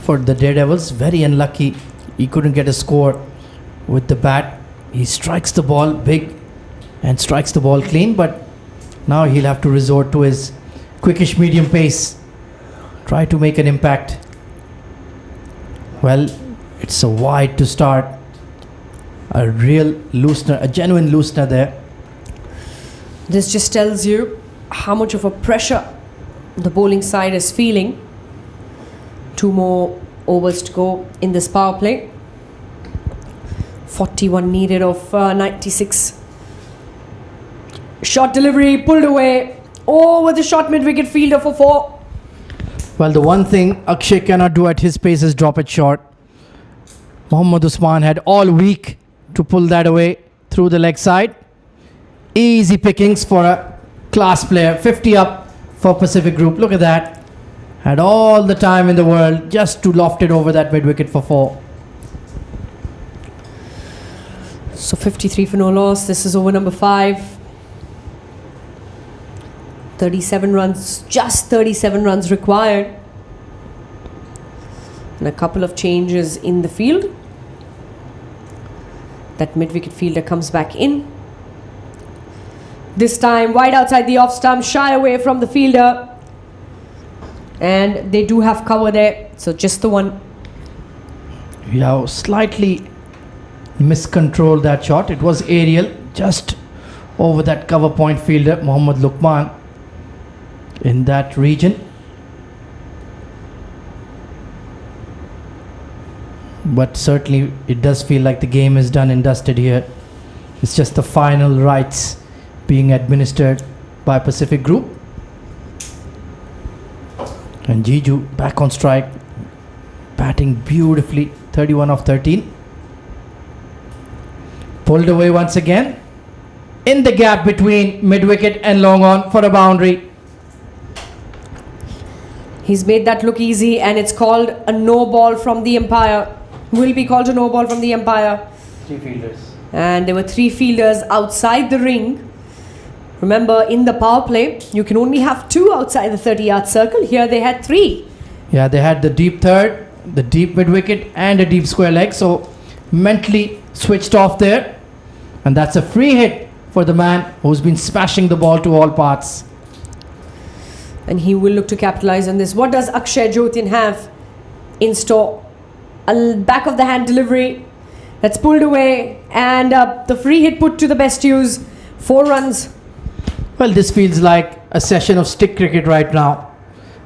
for the Daredevils. Very unlucky he couldn't get a score with the bat. He strikes the ball big and strikes the ball clean, but now he'll have to resort to his quickish medium pace. Try to make an impact. Well, it's a wide to start. A real loosener, a genuine loosener there. This just tells you how much of a pressure the bowling side is feeling. 2 more overs to go in this power play. 41 needed of 96. Shot delivery pulled away. Oh, with the shot mid-wicket fielder for 4. Well, the one thing Akshay cannot do at his pace is drop it short. Mohammad Usman had all week to pull that away through the leg side. Easy pickings for a class player. 50 up for Pacific Group. Look at that. Had all the time in the world just to loft it over that mid-wicket for 4. So 53 for no loss. This is over number 5. 37 runs, just 37 runs required. And a couple of changes in the field. That mid-wicket fielder comes back in. This time wide outside the off stump, shy away from the fielder. And they do have cover there, so just the one. Yeah, slightly miscontrolled that shot. It was aerial, just over that cover point fielder, Mohammad Luqman, in that region. But certainly it does feel like the game is done and dusted here. It's just the final rites being administered by Pacific Group. And Jiju back on strike, batting beautifully. 31 of 13. Pulled away once again in the gap between mid-wicket and long on for a boundary. He's made that look easy, and it's called a no ball from the umpire. Will be called a no ball from the umpire. 3 fielders. And there were 3 fielders outside the ring. Remember, in the power play, you can only have 2 outside the 30-yard circle. Here they had 3. Yeah, they had the deep third, the deep mid-wicket and a deep square leg. So mentally switched off there. And that's a free hit for the man who's been smashing the ball to all parts. And he will look to capitalize on this. What does Akshay Jyotin have in store? A back of the hand delivery that's pulled away, and the free hit put to the best use. 4 runs. Well, this feels like a session of stick cricket right now.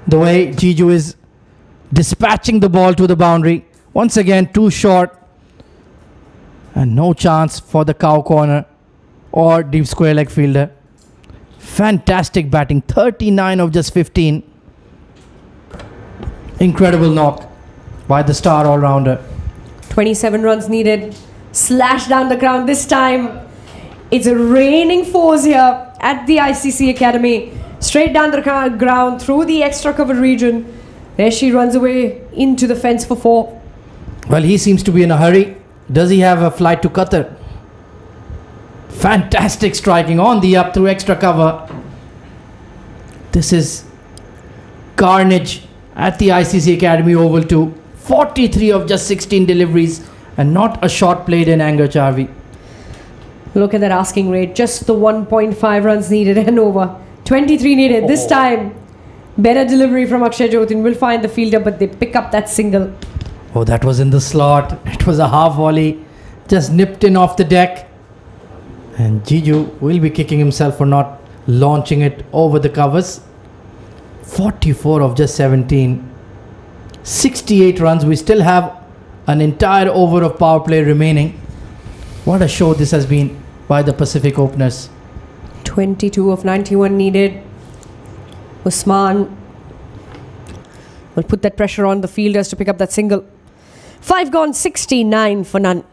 The way Jiju is dispatching the ball to the boundary. Once again, too short. And no chance for the cow corner or deep square leg fielder. Fantastic batting. 39 of just 15. Incredible knock by the star all-rounder. 27 runs needed. Slash down the ground. This time, it's a raining fours here at the ICC Academy. Straight down the ground through the extra covered region. There she runs away into the fence for 4. Well, he seems to be in a hurry. Does he have a flight to Qatar? Fantastic striking on the up through extra cover. This is carnage at the ICC Academy Oval 2. 43 of just 16 deliveries and not a shot played in anger, Charvi. Look at that asking rate. Just the 1.5 runs needed and over. 23 needed. This time, better delivery from Akshay Jyotin will find the fielder, but they pick up that single. Oh, that was in the slot. It was a half volley. Just nipped in off the deck. And Jiju will be kicking himself for not launching it over the covers. 44 of just 17. 68 runs. We still have an entire over of power play remaining. What a show this has been by the Pacific openers. 22 of 91 needed. Usman will put that pressure on the fielders to pick up that single. 5 gone, 69 for none.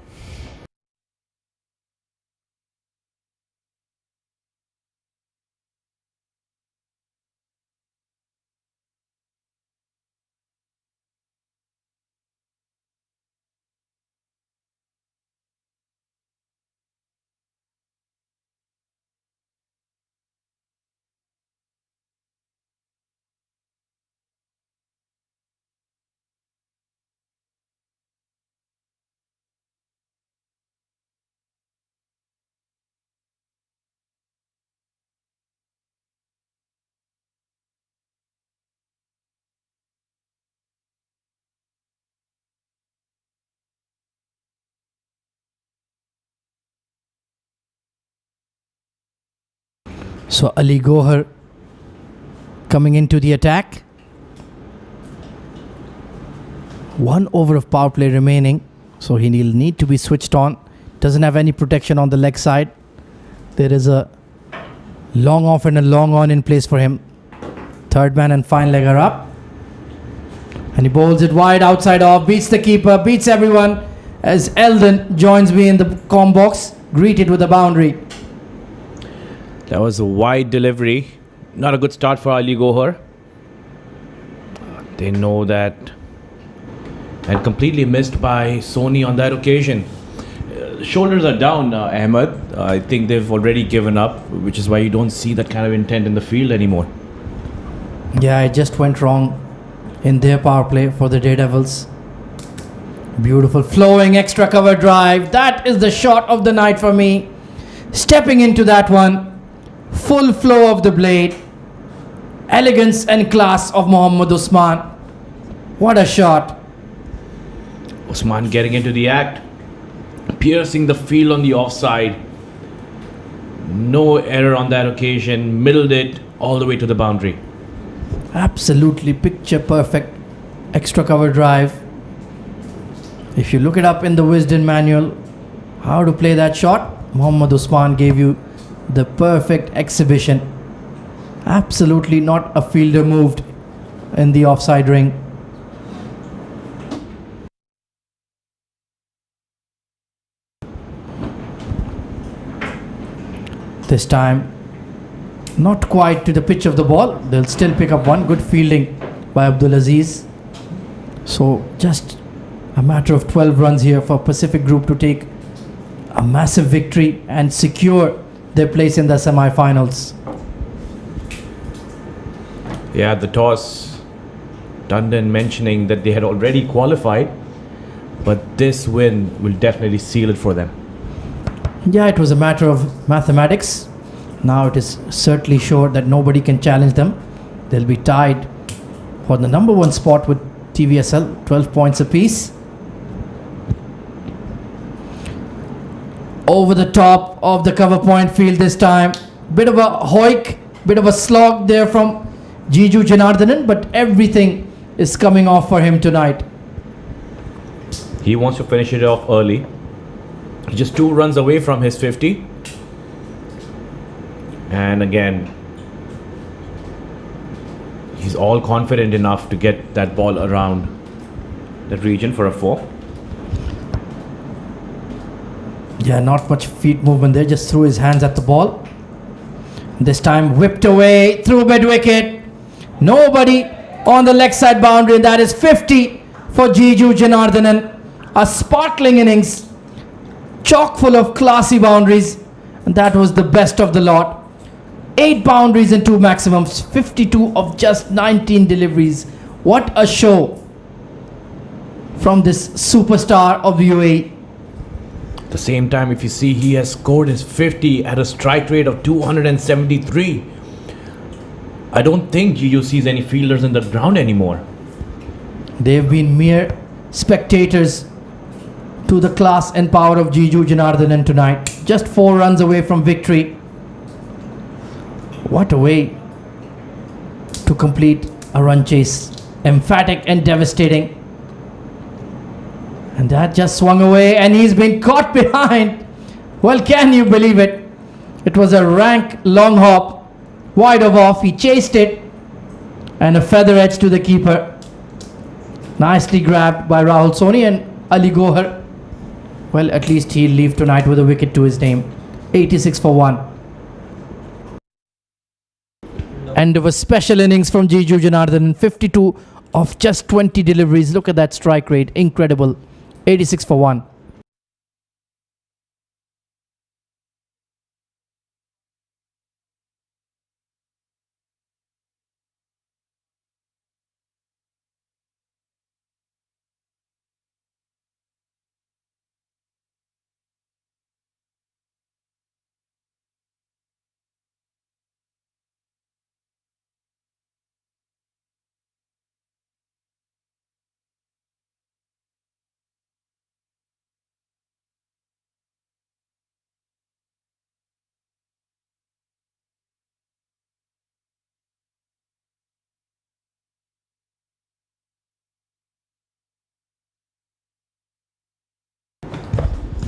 So Ali Gohar coming into the attack. 1 over of power play remaining, so he'll need to be switched on. Doesn't have any protection on the leg side. There is a long off and a long on in place for him. Third man and fine legger up. And he bowls it wide outside off, beats the keeper, beats everyone as Eldon joins me in the com box, greeted with a boundary. That was a wide delivery. Not a good start for Ali Gohar. They know that. And completely missed by Sony on that occasion. Shoulders are down, Ahmed. I think they've already given up, which is why you don't see that kind of intent in the field anymore. Yeah, it just went wrong in their power play for the Daredevils. Beautiful flowing extra cover drive. That is the shot of the night for me. Stepping into that one. Full flow of the blade. Elegance and class of Mohammad Usman. What a shot. Usman getting into the act. Piercing the field on the offside. No error on that occasion. Middled it all the way to the boundary. Absolutely picture perfect extra cover drive. If you look it up in the Wisden manual, how to play that shot, Mohammad Usman gave you the perfect exhibition. Absolutely not a fielder moved in the offside ring. This time, not quite to the pitch of the ball. They'll still pick up one. Good fielding by Abdul Aziz. So just a matter of 12 runs here for Pacific Group to take a massive victory and secure their place in the semi-finals. Yeah, the toss. Tandon mentioning that they had already qualified, but this win will definitely seal it for them. Yeah, it was a matter of mathematics. Now it is certainly sure that nobody can challenge them. They'll be tied for the number 1 spot with TVSL, 12 points apiece. Over the top of the cover point field this time. Bit of a hoik, bit of a slog there from Jiju Janardhanan, but everything is coming off for him tonight. He wants to finish it off early. Just 2 runs away from his 50. And again, he's all confident enough to get that ball around that region for a 4. Yeah, not much feet movement there, just threw his hands at the ball. This time whipped away through mid wicket. Nobody on the leg side boundary, and that is 50 for Jiju Janardhanan. A sparkling innings, chock full of classy boundaries, and that was the best of the lot. 8 boundaries and 2 maximums, 52 of just 19 deliveries. What a show from this superstar of the UAE. At the same time, if you see, he has scored his 50 at a strike rate of 273. I don't think you sees any fielders in the ground anymore. They've been mere spectators to the class and power of Jiju Janardhanan tonight. Just 4 runs away from victory. What a way to complete a run chase. Emphatic and devastating. And that just swung away, and he's been caught behind. Well, can you believe it? It was a rank long hop, wide of off. He chased it, and a feather edge to the keeper. Nicely grabbed by Rahul Soni and Ali Gohar. Well, at least he'll leave tonight with a wicket to his name. 86 for 1. And of a special innings from Jiju Janardhanan. 52 of just 20 deliveries. Look at that strike rate. Incredible. 86 for 1.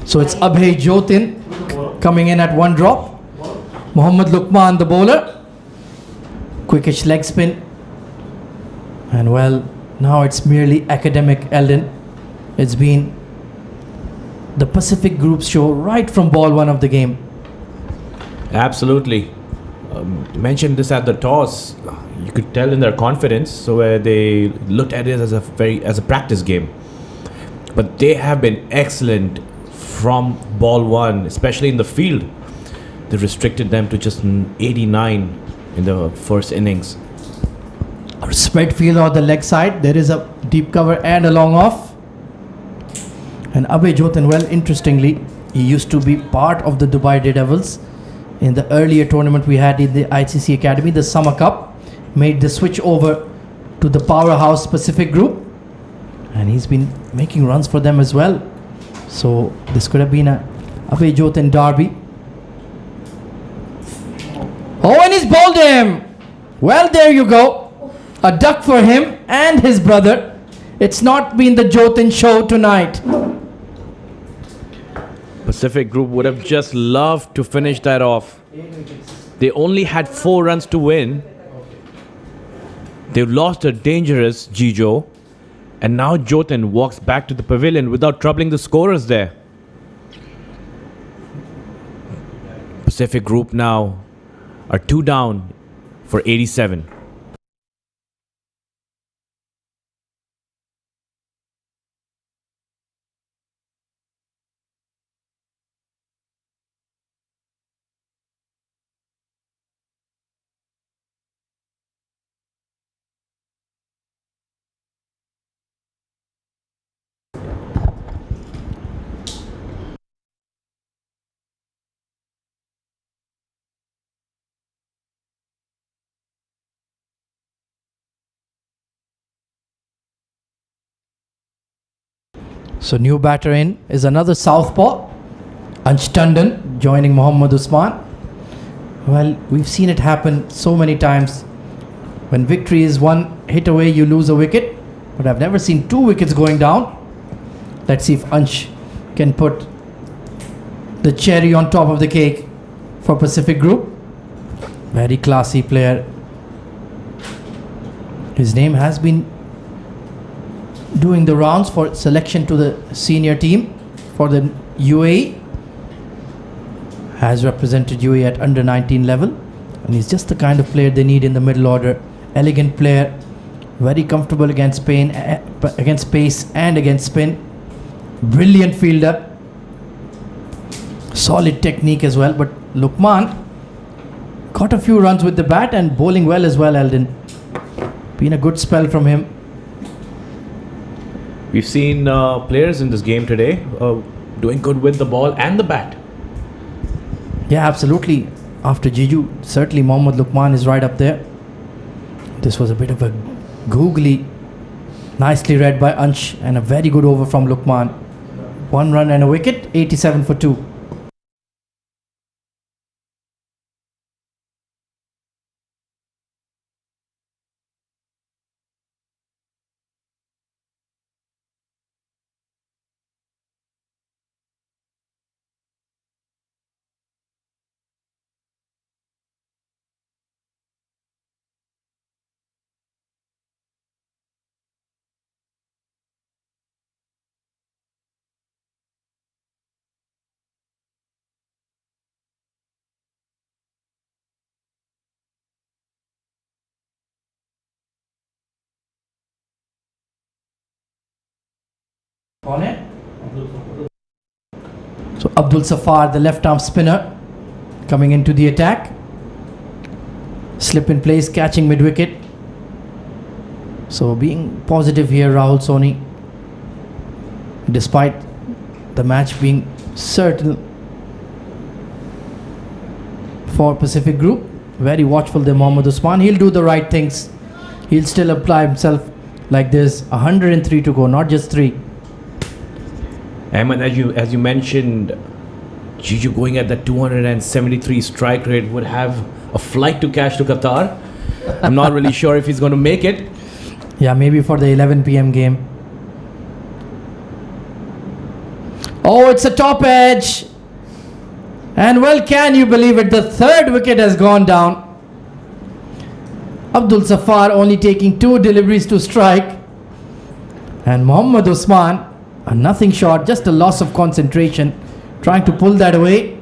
So it's Abhay Jotin coming in at 1 drop. Mohammad Luqman, the bowler. Quickish leg spin. And well, now it's merely academic, Eldon. It's been the Pacific Group show right from ball 1 of the game. Absolutely. Mentioned this at the toss. You could tell in their confidence. So they looked at it as a practice game. But they have been excellent from ball 1, especially in the field. They restricted them to just 89 in the first innings. Spread field on the leg side. There is a deep cover and a long off. And Abhay Jotin, well, interestingly, he used to be part of the Dubai Daredevils in the earlier tournament we had in the ICCA Academy, the Summer Cup. Made the switch over to the powerhouse Pacific Group, and he's been making runs for them as well. So this could have been a Abhay Jotin derby. Oh, and he's bowled him. Well, there you go. A duck for him and his brother. It's not been the Jotin show tonight. Pacific Group would have just loved to finish that off. They only had 4 runs to win. They've lost a dangerous Jijo, and now Jotin walks back to the pavilion without troubling the scorers there. Pacific Group now are 2 down for 87. So new batter in is another southpaw, Ansh Tandon joining Mohammad Usman. Well, we've seen it happen so many times. When victory is 1 hit away, you lose a wicket. But I've never seen 2 wickets going down. Let's see if Ansh can put the cherry on top of the cake for Pacific Group. Very classy player. His name has been doing the rounds for selection to the senior team for the UAE. Has represented UAE at under 19 level, and he's just the kind of player they need in the middle order. Elegant player, very comfortable against pace and against spin. Brilliant fielder, solid technique as well. But Luqman got a few runs with the bat and bowling well as well, Eldon. Been a good spell from him. We've seen players in this game today doing good with the ball and the bat. Yeah, absolutely. After Jiju, certainly Mohammad Luqman is right up there. This was a bit of a googly, nicely read by Ansh, and a very good over from Luqman. 1 run and a wicket, 87 for 2. On it. So Abdul Safar, the left arm spinner, coming into the attack. Slip in place, catching mid wicket. So being positive here, Rahul Soni, despite the match being certain for Pacific Group. Very watchful there, Mohammad Usman. He'll do the right things. He'll still apply himself like there's 103 to go, not just 3. Ahmed, as you mentioned, Jiju going at that 273 strike rate would have a flight to catch to Qatar. I'm not really sure if he's going to make it. Yeah, maybe for the 11 p.m. game. Oh, it's a top edge. And well, can you believe it? The third wicket has gone down. Abdul Safar only taking 2 deliveries to strike. And Mohammad Usman, a nothing shot, just a loss of concentration, trying to pull that away.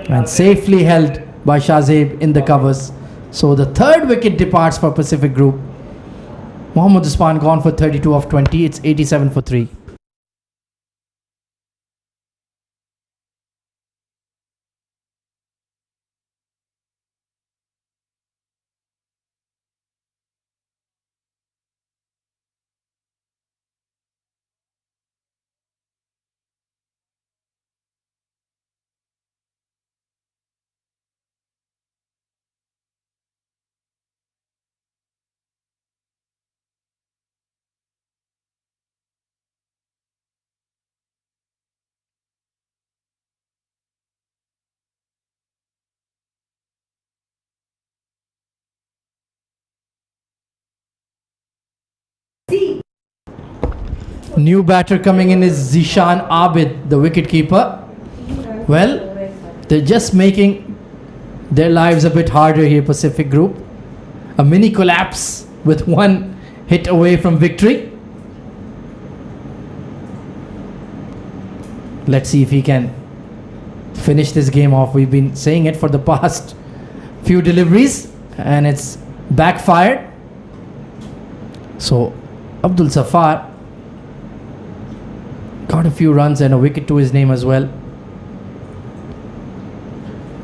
And safely held by Shahzeb in the covers. So the third wicket departs for Pacific Group. Mohammad Usman gone for 32 of 20. It's 87 for 3. New batter coming in is Zishan Abid, the wicketkeeper. Well, they're just making their lives a bit harder here, Pacific Group. A mini collapse with 1 hit away from victory. Let's see if he can finish this game off. We've been saying it for the past few deliveries and it's backfired. So Abdul Safar got a few runs and a wicket to his name as well.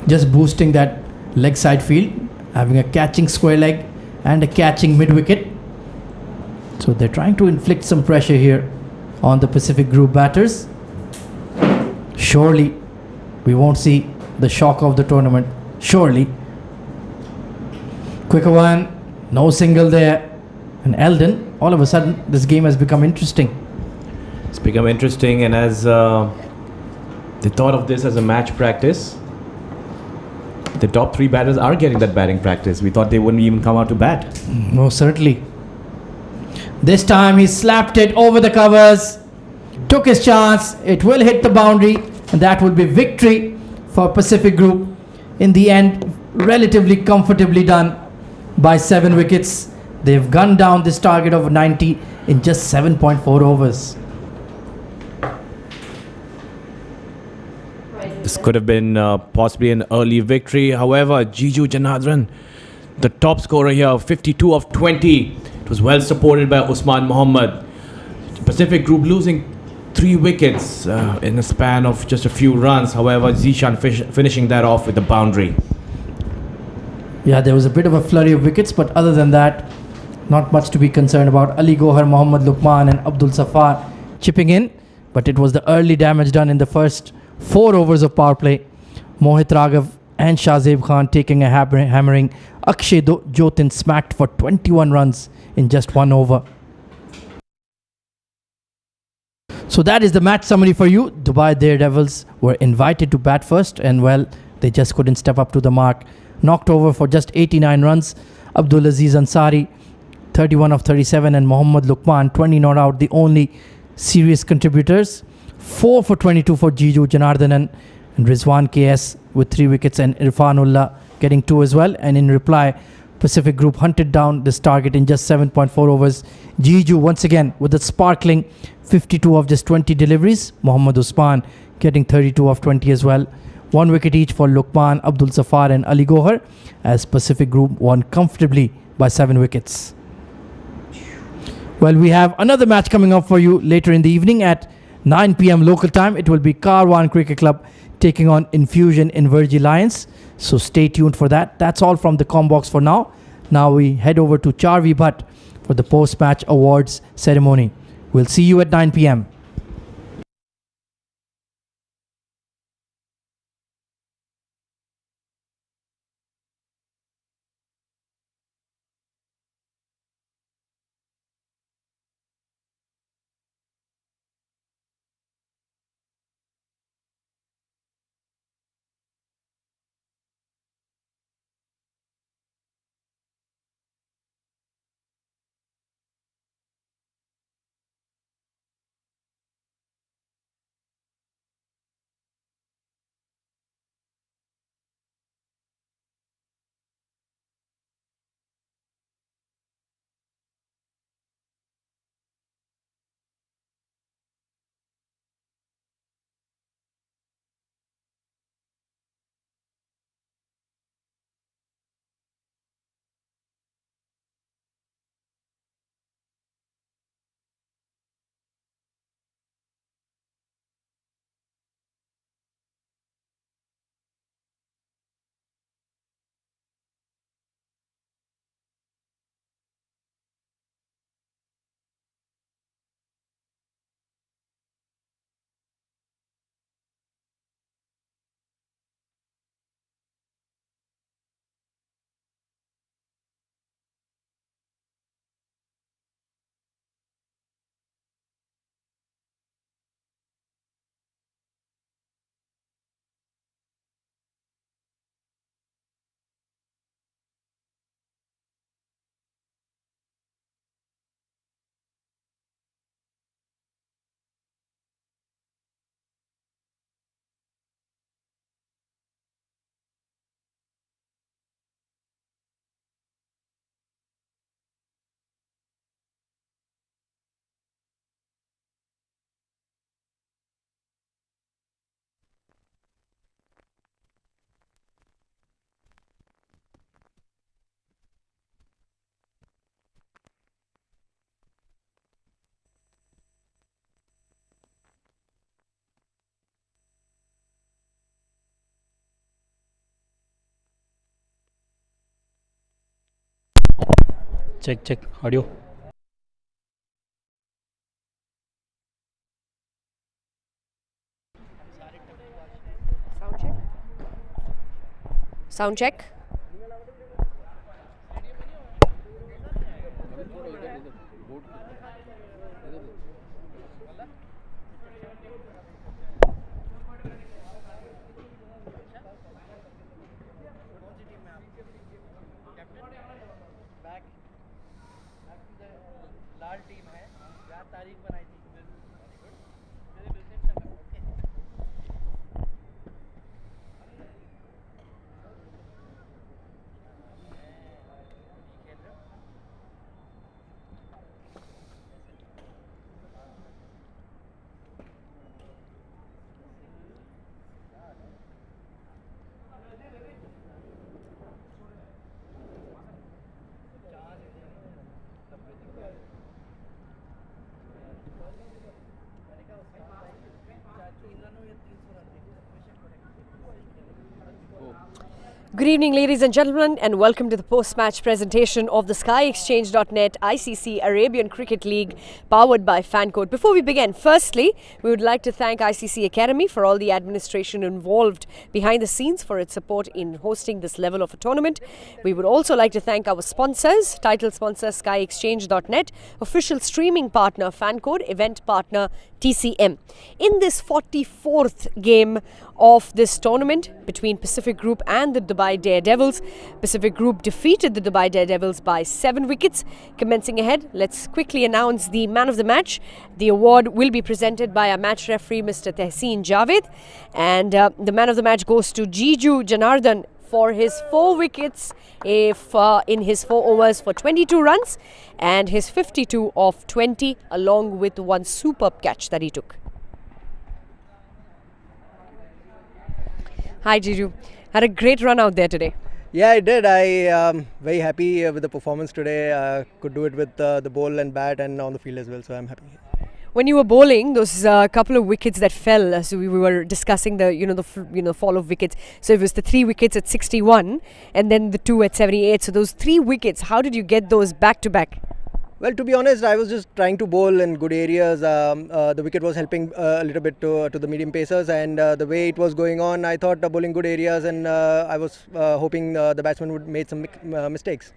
Just boosting that leg side field, having a catching square leg and a catching mid wicket. So they're trying to inflict some pressure here on the Pacific Group batters. Surely we won't see the shock of the tournament. Surely. Quicker one, no single there. And Eldon, all of a sudden this game has become interesting. It's become interesting, and as they thought of this as a match practice, the top 3 batters are getting that batting practice. We thought they wouldn't even come out to bat. No, certainly. This time he slapped it over the covers, took his chance. It will hit the boundary, and that will be victory for Pacific Group. In the end, relatively comfortably done by 7 wickets. They've gunned down this target of 90 in just 7.4 overs. This could have been possibly an early victory. However, Jiju Janardhan, the top scorer here, 52 of 20. It was well supported by Usman Mohammad. Pacific Group losing 3 wickets in a span of just a few runs. However, Zishan finishing that off with a boundary. Yeah, there was a bit of a flurry of wickets, but other than that, not much to be concerned about. Ali Gohar, Mohammad Luqman and Abdul Safar chipping in, but it was the early damage done in the first 4 overs of power play. Mohit Raghav and Shahzeb Khan taking a hammering. Akshay Jotin smacked for 21 runs in just 1 over. So that is the match summary for you. Dubai Daredevils were invited to bat first, and well, they just couldn't step up to the mark. Knocked over for just 89 runs. Abdul Aziz Ansari 31 of 37 and Mohammad Luqman 20 not out, the only serious contributors. 4 for 22 for Jiju Janardhan and Rizwan KS with 3 wickets, and Irfanullah getting 2 as well. And in reply, Pacific Group hunted down this target in just 7.4 overs. Jiju once again with a sparkling 52 of just 20 deliveries. Mohammad Usman getting 32 of 20 as well. 1 wicket each for Luqman, Abdul Safar and Ali Gohar, as Pacific Group won comfortably by 7 wickets. Well, we have another match coming up for you later in the evening at 9 p.m. local time. It will be Karwan Cricket Club taking on Infusion in Virgin Lions. So stay tuned for that. That's all from the Combox for now. Now we head over to Charvi Bhatt for the post-match awards ceremony. We'll see you at 9 p.m. Check audio. Sound check. Sound check. Good evening, ladies and gentlemen, and welcome to the post-match presentation of the SkyExchange.net ICC Arabian Cricket League, powered by FanCode. Before we begin, firstly, we would like to thank ICC Academy for all the administration involved behind the scenes for its support in hosting this level of a tournament. We would also like to thank our sponsors, title sponsor SkyExchange.net, official streaming partner FanCode, event partner TCM. In this 44th game of this tournament between Pacific Group and the Dubai Daredevils, Pacific Group defeated the Dubai Daredevils by 7 wickets. Commencing ahead, let's quickly announce the man of the match. The award will be presented by our match referee, Mr. Tehseen Javed, and the man of the match goes to Jiju Janardhan for his 4 wickets in his 4 overs for 22 runs and his 52 of 20, along with one superb catch that he took. Hi Jiju, had a great run out there today. Yeah, I did. I am very happy with the performance today. Could do it with the ball and bat and on the field as well, so I'm happy. When you were bowling, those couple of wickets that fell, so we were discussing the fall of wickets. So it was the 3 wickets at 61 and then the 2 at 78. So those 3 wickets, how did you get those back to back? Well, to be honest, I was just trying to bowl in good areas. The wicket was helping a little bit to the medium pacers, and the way it was going on, I thought bowling good areas, and I was hoping the batsman would make some mistakes.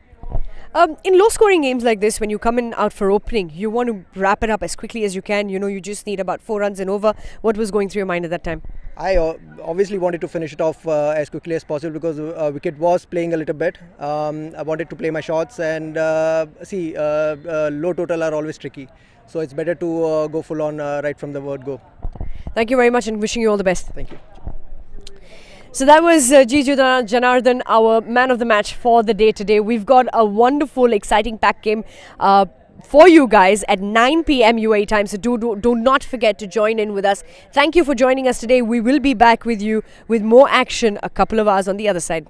In low-scoring games like this, when you come in out for opening, you want to wrap it up as quickly as you can. You just need about 4 runs and over. What was going through your mind at that time? I obviously wanted to finish it off as quickly as possible because wicket was playing a little bit. I wanted to play my shots, and low total are always tricky. So it's better to go full on right from the word go. Thank you very much and wishing you all the best. Thank you. So that was Jiju Janardhan, our man of the match for the day today. We've got a wonderful, exciting pack game for you guys at 9 p.m. UAE time. So do not forget to join in with us. Thank you for joining us today. We will be back with you with more action a couple of hours on the other side.